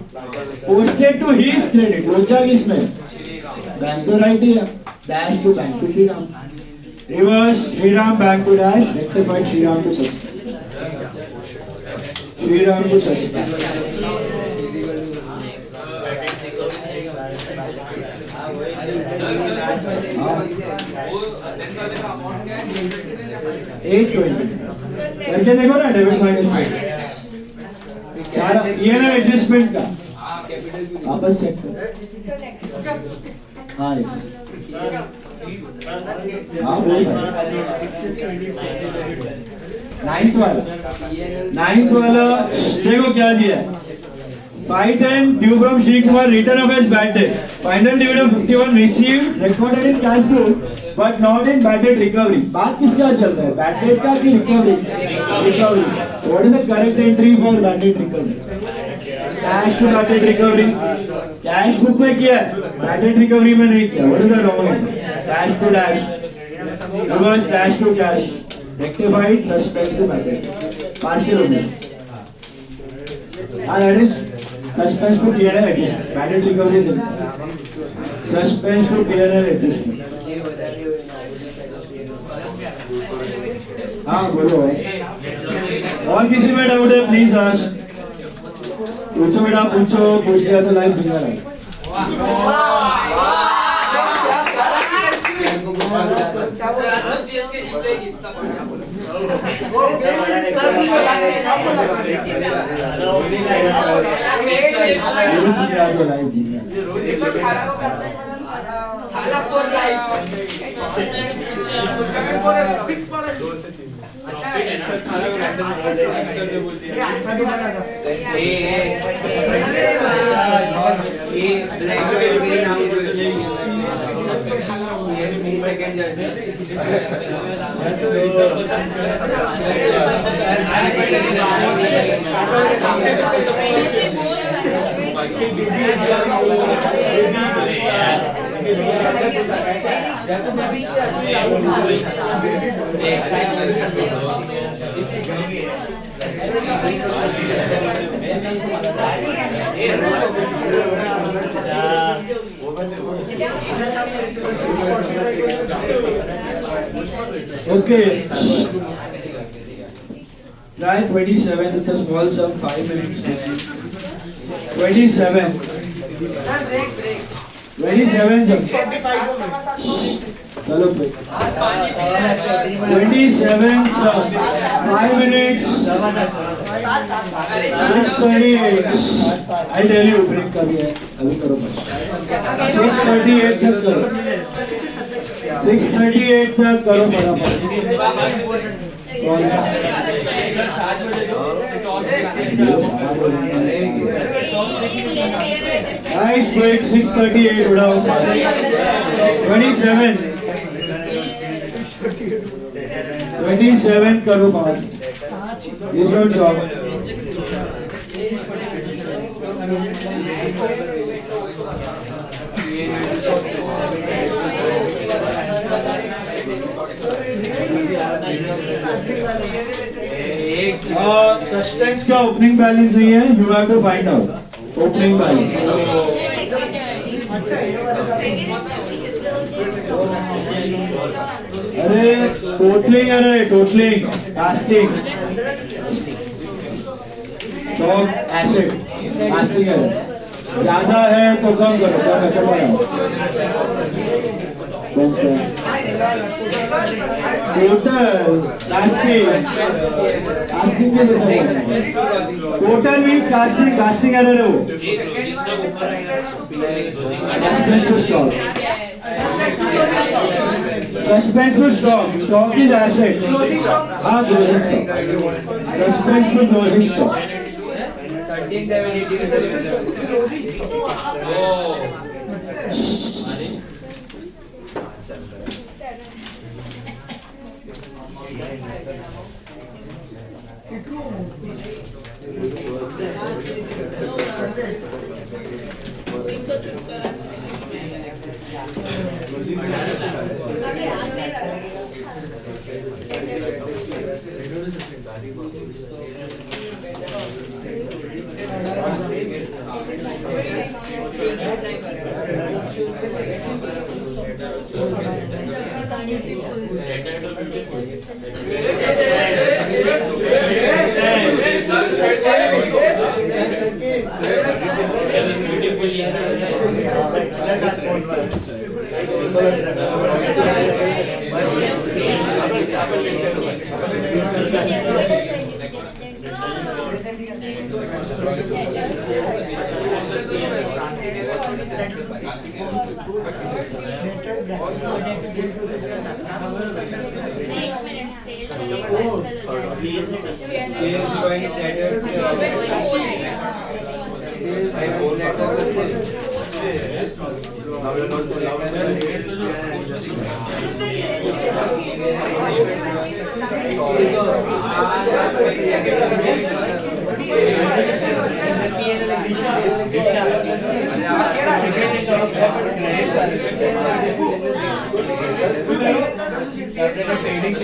posted to his credit लोचा किसमें bank तो right ही है dash to bank to Shriram reverse Shriram bank to dash rectified Shriram to suspend करके देखो ना debit minus में क्या ये ना एडजस्टमेंट का वापस चेक करो हाँ हाँ बोल नाइन्थ वाला देखो क्या दिया है Fight and due from Shri Kumar return of his bad debt. Final dividend 51 received recorded in cash book but not in bad debt recovery. बात किसका चल रहा है? Bad debt का कि recovery? Recovery. What is the correct entry for bad debt recovery? Cash to bad debt recovery. Cash book में किया है, bad debt recovery में नहीं किया. What is the wrong entry? Cash to dash. Reverse dash to cash. Rectified suspend to bad debt. Partial omission. That is suspense to P&L adjustment. Bad debt recovery is suspense to P&L adjustment. हाँ बोलो और किसी में doubt है please ask पूछो बेटा पूछो पूछ लिया तो लाइव दिखा रहा है Okay. Try 27. It's a small sum. 5 minutes. 27. 27 sir. चलो भाई 27 sir. 5 minutes. 6:38. I tell you break कर दिया है अभी करो 6:38 तक करो 6:38 तक करो फटाफट Nice quick 6:38 उड़ाओ 27 करो pass This one job suspense का ओपनिंग बैलेंस नहीं है, you have to find out opening balance. अरे टोटलिंग, अरे totaling, casting, stock, asset, casting है, ज्यादा है तो कम करो, कम है, कम टोटल कास्टिंग, कास्टिंग के लिए total means casting, casting error है वो। Suspense to stock, suspense to stock, stock is asset, हाँ closing stock, suspense to closing stock. Trading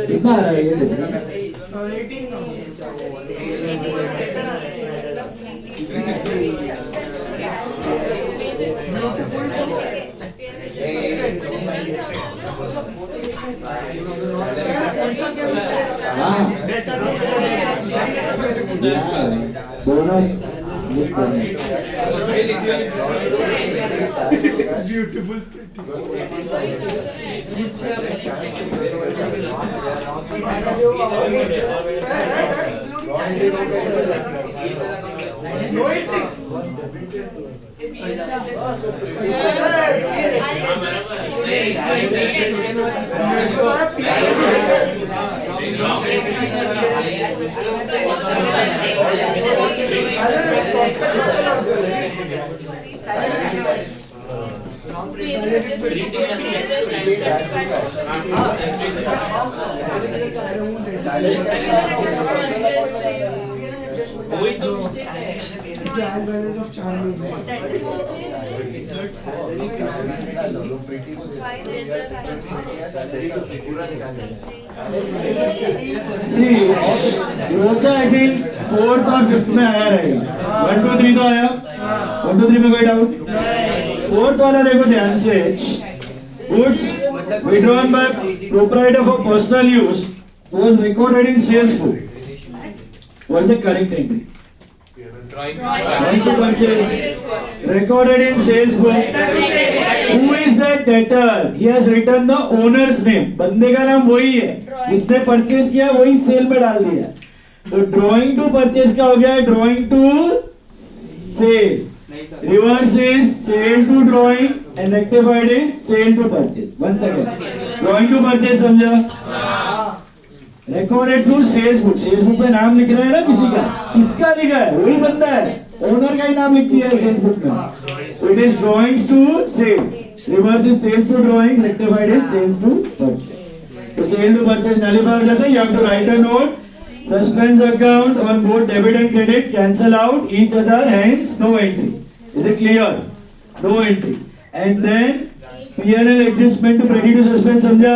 कितना आ रहा है ये? हाँ दोनों लिख रोचा आई थिंक फोर्थ और फिफ्थ में आया रहेगा 1 2 3 तो आया 1 2 3 में कोई डाउट फोर्थ वाला देखो ध्यान से goods withdrawn by proprietor for personal use was recorded in sales book what is the correct entry to purchase recorded in sales book who is the debtor he has written the owner's name बंदे का नाम वही है जिसने purchase किया वही cell में डाल दिया तो ड्राइंग टू परचेज का हो गया drawing to sale reverse is sale to drawing and rectified is sale to purchase one second drawing to purchase समझा recorded through sales book पे नाम लिख रहे हैं ना किसी का किसका लिखा है वही बंदा है ओनर का ही नाम लिख दिया है sales book में so it is drawings to sales reverse is sales to drawings rectified is sales to purchase तो sale to purchase nullify हो जाता है you have to write a note suspense account on both debit and credit cancel out each other hence no entry is it clear no entry and then P&L adjustment to credit to suspense समझा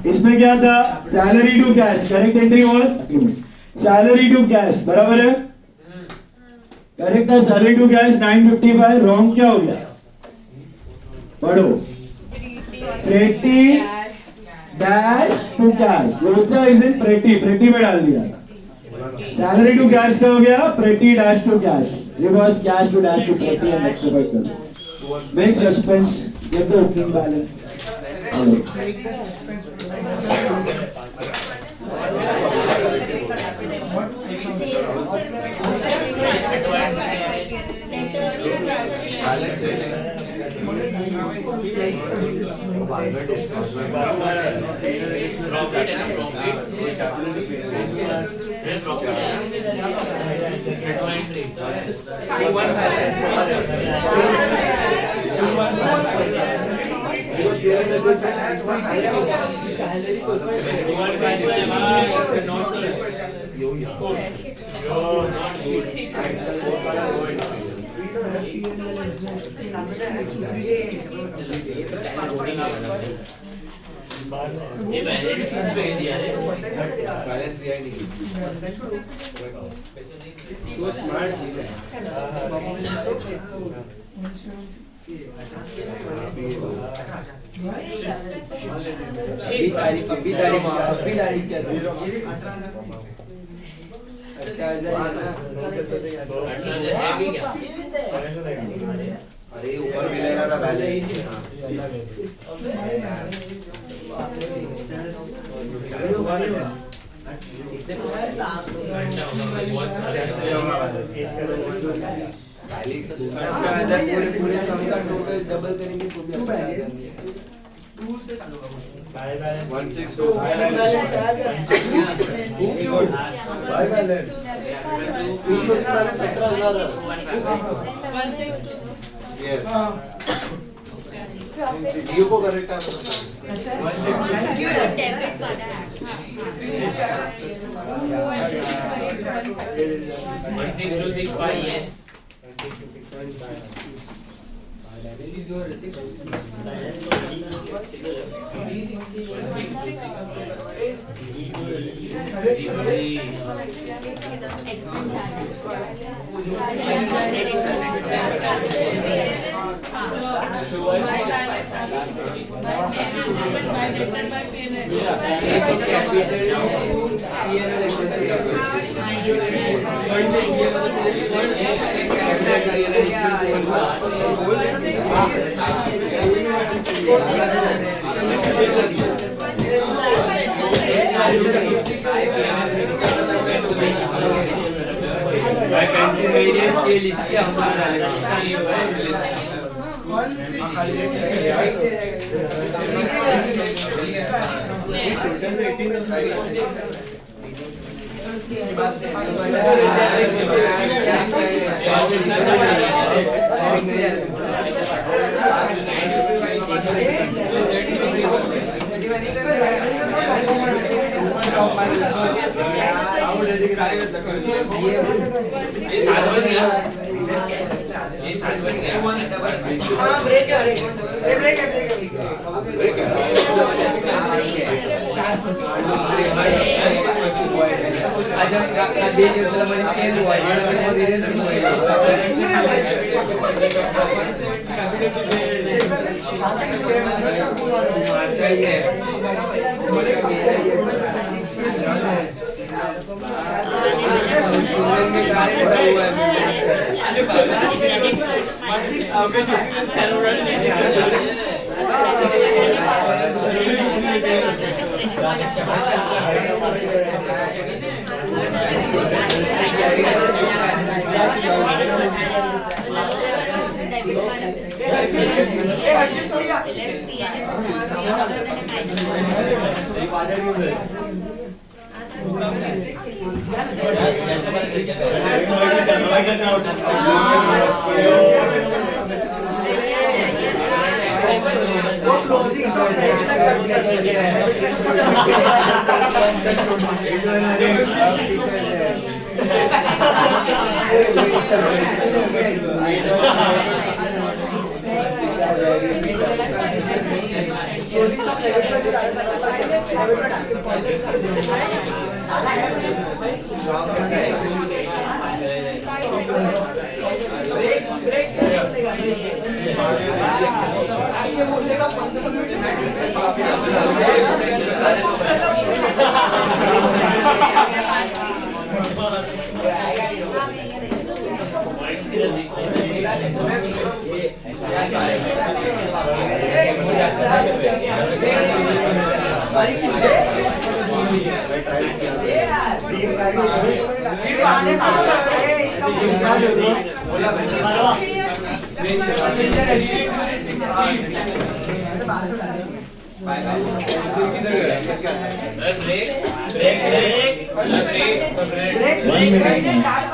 इसमें क्या था salary to cash correct entry was salary to cash बराबर है correct था salary to cash 955 wrong क्या हो गया पढ़ो प्रेटी डैश टू कैश लोचा इज इन प्रेटी में डाल दिया सैलरी टू कैश का हो गया petty dash to cash reverse cash to dash to petty and activate कर make suspense get the opening balance ये बैलेंस पे दिया है बैलेंस दिया नहीं वो स्मार्ट चीज है अभी तारीख क्या अरे ऊपर मिलेगा ना बैलेंस पूरे सम का टोटल डबल करेंगे तो भी 162. Buy balance. Yes. DU को correct है. डेबिट कार्ड है 16265 yes.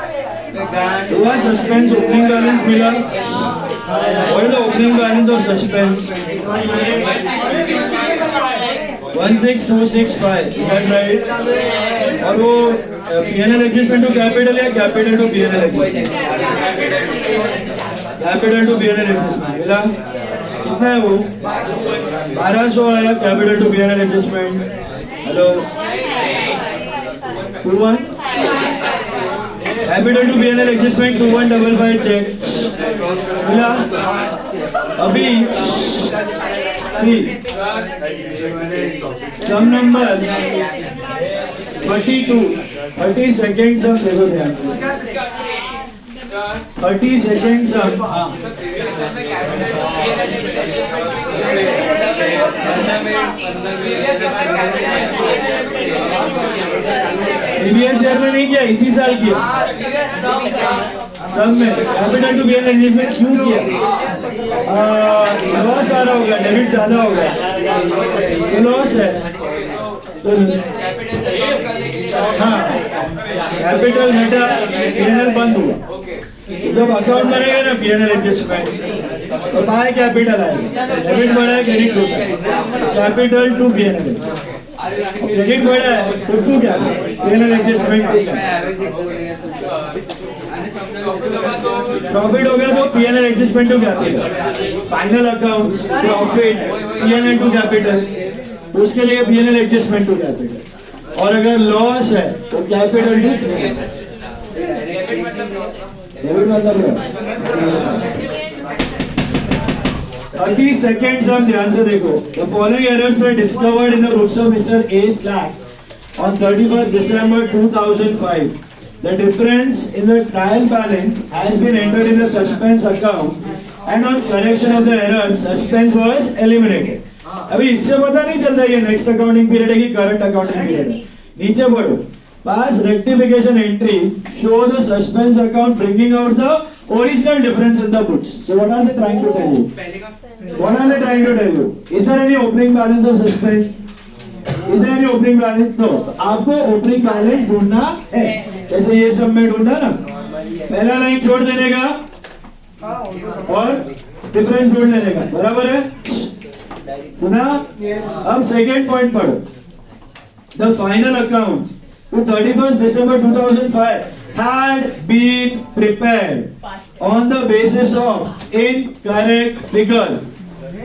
हुआ सस्पेंस ओपनिंग बैलेंस मिला और the opening balance of suspense 16265 that right और वो पीएनएल एडजस्टमेंट टू कैपिटल या capital to PNL adjustment capital to PNL adjustment मिला कितना है वो 1200 आया capital to PNL adjustment hello 21 capital to PNL adjustment 2155 check मिला अभी सी सम नंबर 30 सेकेंड सम देखो ध्यान 30 सेकेंड सम प्रीवियस ईयर में नहीं किया इसी साल किया सब में कैपिटल टू पीएनएल एडजस्टमेंट क्यों किया लॉस आ रहा होगा डेबिट ज्यादा होगा तो लॉस है तो हाँ कैपिटल घटा पीएनएल बंद हुआ जब अकाउंट बनेगा ना पीएनएल एडजस्टमेंट तो बाय कैपिटल आएगा डेबिट बढ़ा है क्रेडिट होता है कैपिटल टू पीएनएल क्रेडिट बढ़ा है तो टू क्या पीएनएल एडजस्टमेंट प्रॉफिट हो गया तो PNL adjustment to capital final accounts profit PNL to capital उसके लिए पीएनएल एडजस्टमेंट टू कैपिटल और अगर लॉस है तो कैपिटल टू डेबिट मतलब 30 seconds हम ध्यान से देखो the following errors were discovered in the books of Mr. A. Slack on 31st December 2005. The difference in the trial balance has been entered in the suspense account and on correction of the errors suspense was eliminated. अभी इससे पता नहीं चलता ये next accounting period है कि current accounting period है नीचे पढ़ो pass rectification entries show the suspense account bringing out the original difference in the books so what are they trying to tell you what are they trying to tell you is there any opening balance of suspense is there any opening balance no आपको opening balance ढूंढना है जैसे ये सब में ढूंढा ना पहला लाइन छोड़ देने का और डिफरेंस ढूंढ लेने का बराबर है सुना अब सेकंड पॉइंट पढ़ो the final accounts to 31st December 2005 had been prepared on the basis of incorrect figures.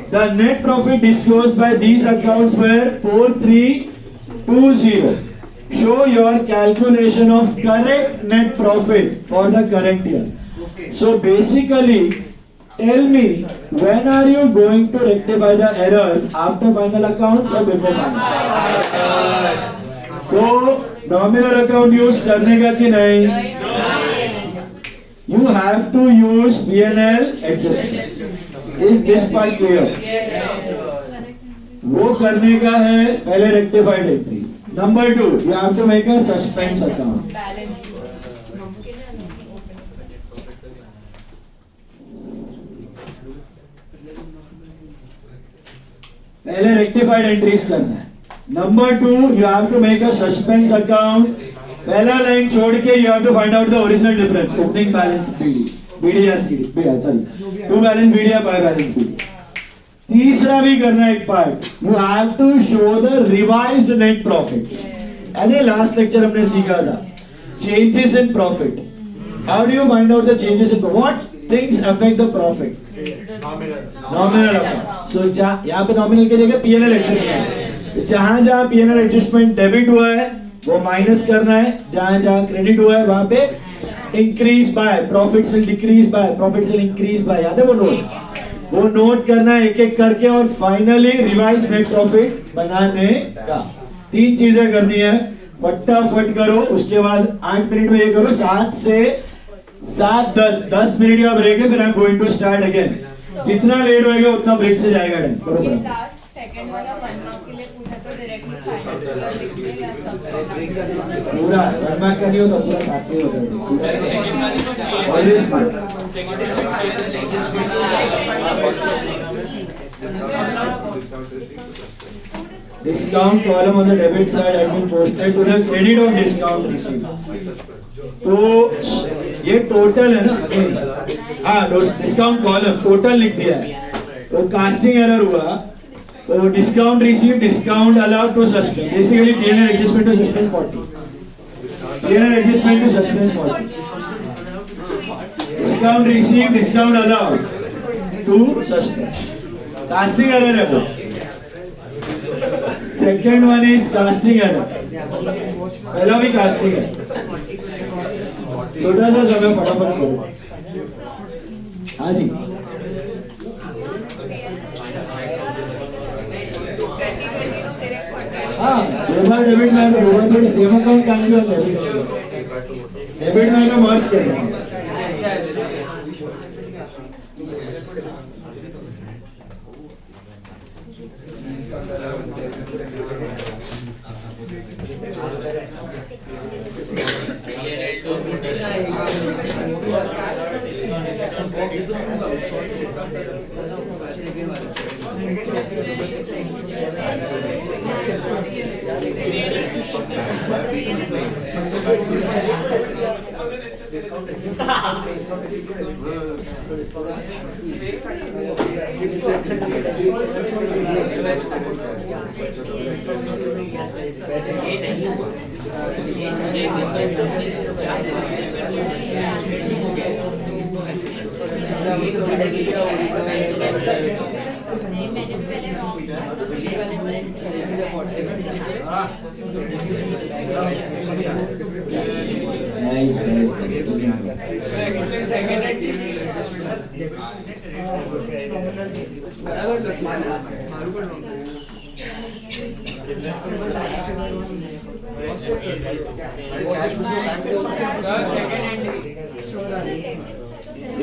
The net profit disclosed by these accounts were 4320. Show your calculation of correct net profit for the current year. So basically, tell me when are you going to rectify the errors after final accounts or before final? So nominal account use करने का कि नहीं you have to use PNL adjustment is this part clear वो करने का है पहले rectified entry number 2 you have to make a suspense account पहले रेक्टिफाइड एंट्रीज करना है number 2 you have to make a suspense account पहला लाइन छोड़ के you have to find out the original difference opening balance BD या CD sorry to balance BD या by balance BD तीसरा भी करना एक part you have to show the revised net profit अरे लास्ट लेक्चर हमने सीखा था changes in profit how do you find out the changes in what things affect the profit nominal account so यहाँ पे nominal की जगह P&L adjustment जहां जहां पीएनएल एडजस्टमेंट डेबिट हुआ है वो माइनस करना है जहां जहां क्रेडिट हुआ है वहां पे इंक्रीज बाय प्रॉफिट से डिक्रीज बाय प्रॉफिट से इंक्रीज बाय याद है वो नोट करना है एक एक करके और फाइनली रिवाइज नेट प्रॉफिट बनाने का 3 चीजें करनी है फटाफट करो उसके बाद 8 मिनट में ये करो 7 से 10 मिनट का ब्रेक है फिर I am going to start again जितना लेट होएगा उतना ब्रेक से जाएगा टाइम करो सेकंड वाला 1 मार्क के लिए पूछा तो डायरेक्टली फाइनल लिख दे या सब पूरा 1 मार्क का नहीं होता पूरा साथ में होता है always mark discount column on the debit side has been posted to the credit of discount received तो ये टोटल है ना हाँ डिस्काउंट कॉलम टोटल लिख दिया है तो कास्टिंग एरर हुआ तो discount receive discount allowed to suspend basically PNL adjustment to suspend 40 PNL adjustment to suspend 40 discount receive discount allowed to suspend casting error है वो second one is casting error पहला भी कास्टिंग है छोटा सा समय फटाफट करो हाँ जी हाँ दो बार डेबिट में दो बार थोड़ी सेम अकाउंट काम किया डेबिट में मर्ज करना नहीं मैंने भी पहले wrong किया।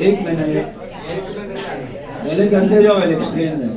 एक मिनट पहले करते जाओ, I'll explain that.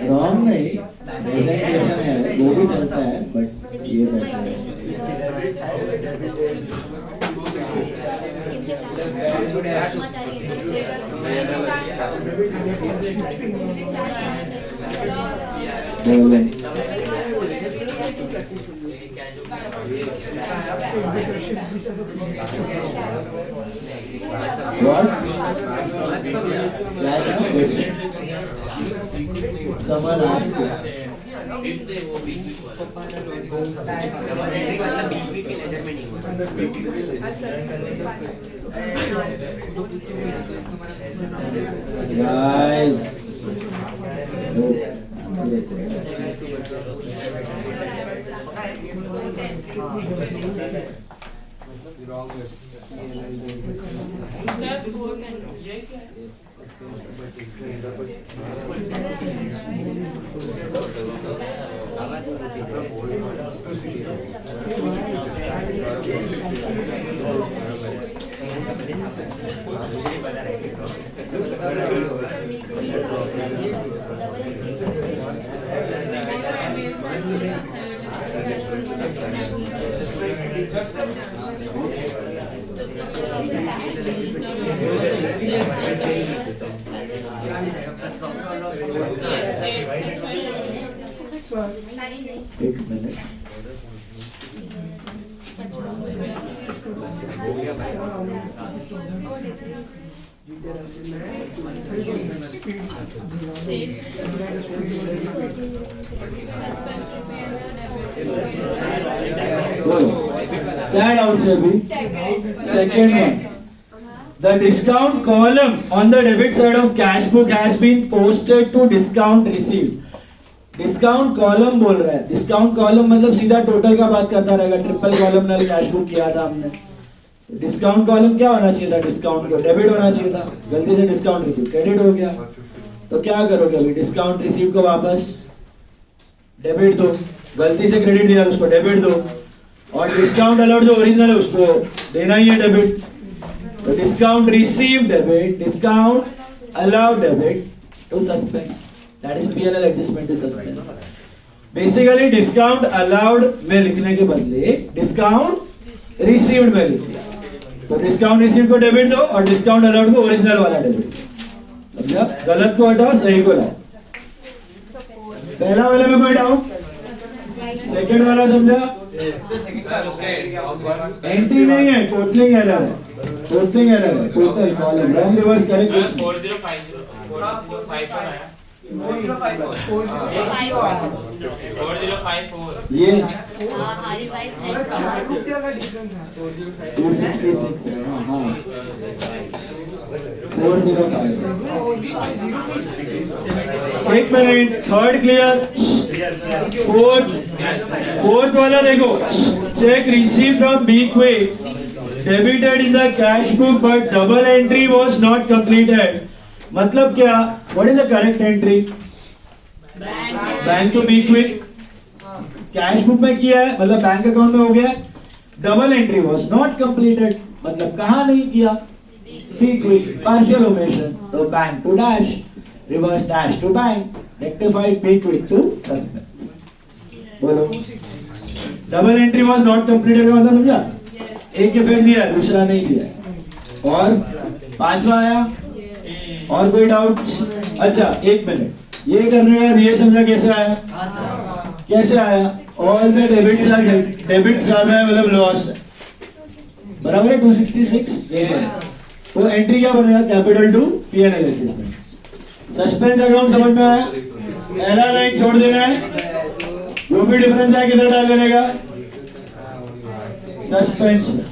रॉन्ग नहीं, प्रेजेंटेशन है वो भी चलता है, बट ये रहता Someone asked you. Guys. एक मिनट क्या डाउट है अभी? Second one, the discount column on the debit side of cash book has been posted to discount received. Discount column बोल रहा है, डिस्काउंट कॉलम मतलब सीधा टोटल का बात करता रहेगा, ट्रिपल कॉलम नल कैश बुक किया था हमने। डिस्काउंट कॉलम क्या होना चाहिए था? डिस्काउंट को डेबिट होना चाहिए था, गलती से डिस्काउंट रिसीव क्रेडिट हो गया, तो क्या करोगे अभी? डिस्काउंट रिसीव को वापस डेबिट दो, गलती से क्रेडिट दिया उसको डेबिट दो, और डिस्काउंट अलाउड जो ओरिजिनल है उसको देना ही है डेबिट। तो discount receive debit, discount allowed debit to suspense, that is P&L adjustment to suspense. Basically discount allowed में लिखने के बदले डिस्काउंट रिसीव्ड में लिख दिया। तो डिस्काउंट रिसीव्ड को डेबिट दो और डिस्काउंट अलाउड को ओरिजिनल वाला डेबिट। समझा? गलत को हटाओ, सही को लाओ। पहला वाले में कोई डाउट? सेकंड वाला समझा? एंट्री नहीं है, टोटलिंग एरर है, टोटलिंग एरर है, टोटल कॉलम रॉन्ग रिवर्स करें कुछ 4050 4051 आया। 4054 ये हमारी वाइफ है 266 हाँ 405 एक मिनट, थर्ड क्लियर, फोर्थ वाला देखो, cheque receive from B Quick debited in the cash book but double entry was not completed. मतलब क्या, what is the correct entry? Bank to B Quick, cash book में किया है मतलब bank account में हो गया. Double entry was not completed मतलब कहां नहीं किया? बी क्विक, पार्शियल ओमिशन, तो bank to dash, reverse dash to bank, rectified B Quick to suspense. बोलो, double entry was not completed का मतलब समझा? एक इफेक्ट दिया है, दूसरा नहीं दिया है. और पांचवा आया, और कोई डाउट्स? अच्छा एक मिनट, ये करने का ये समझा कैसे आया? कैसे आया? ऑल द डेबिट्स आर रहा है मतलब लॉस है, बराबर है 266. तो एंट्री क्या बनेगा? Capital to PNL adjustment. Suspense account समझ में आया? पहला लाइन छोड़ देना है, जो भी डिफरेंस है किधर डाल देने का? सस्पेंस में.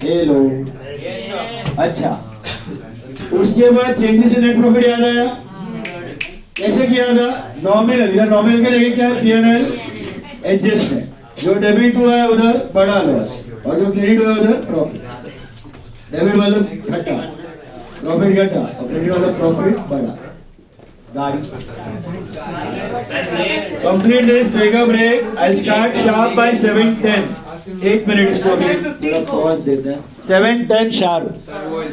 ये लो. अच्छा, उसके बाद चेंजेस इन नेट प्रॉफिट याद आया? कैसे किया था? नॉमिनल, या नॉमिनल के जगह क्या है? PNL adjustment. जो डेबिट हुआ है उधर बड़ा लॉस, और जो क्रेडिट हुआ है उधर प्रॉफिट. डेबिट मतलब घटा, प्रॉफिट घटा, और क्रेडिट मतलब प्रॉफिट बढ़ा. गाड़ी. Complete this, take a break. I'll start sharp by 7:10. एक मिनट इसको अभी पॉज देते हैं. 7:10 शार्प.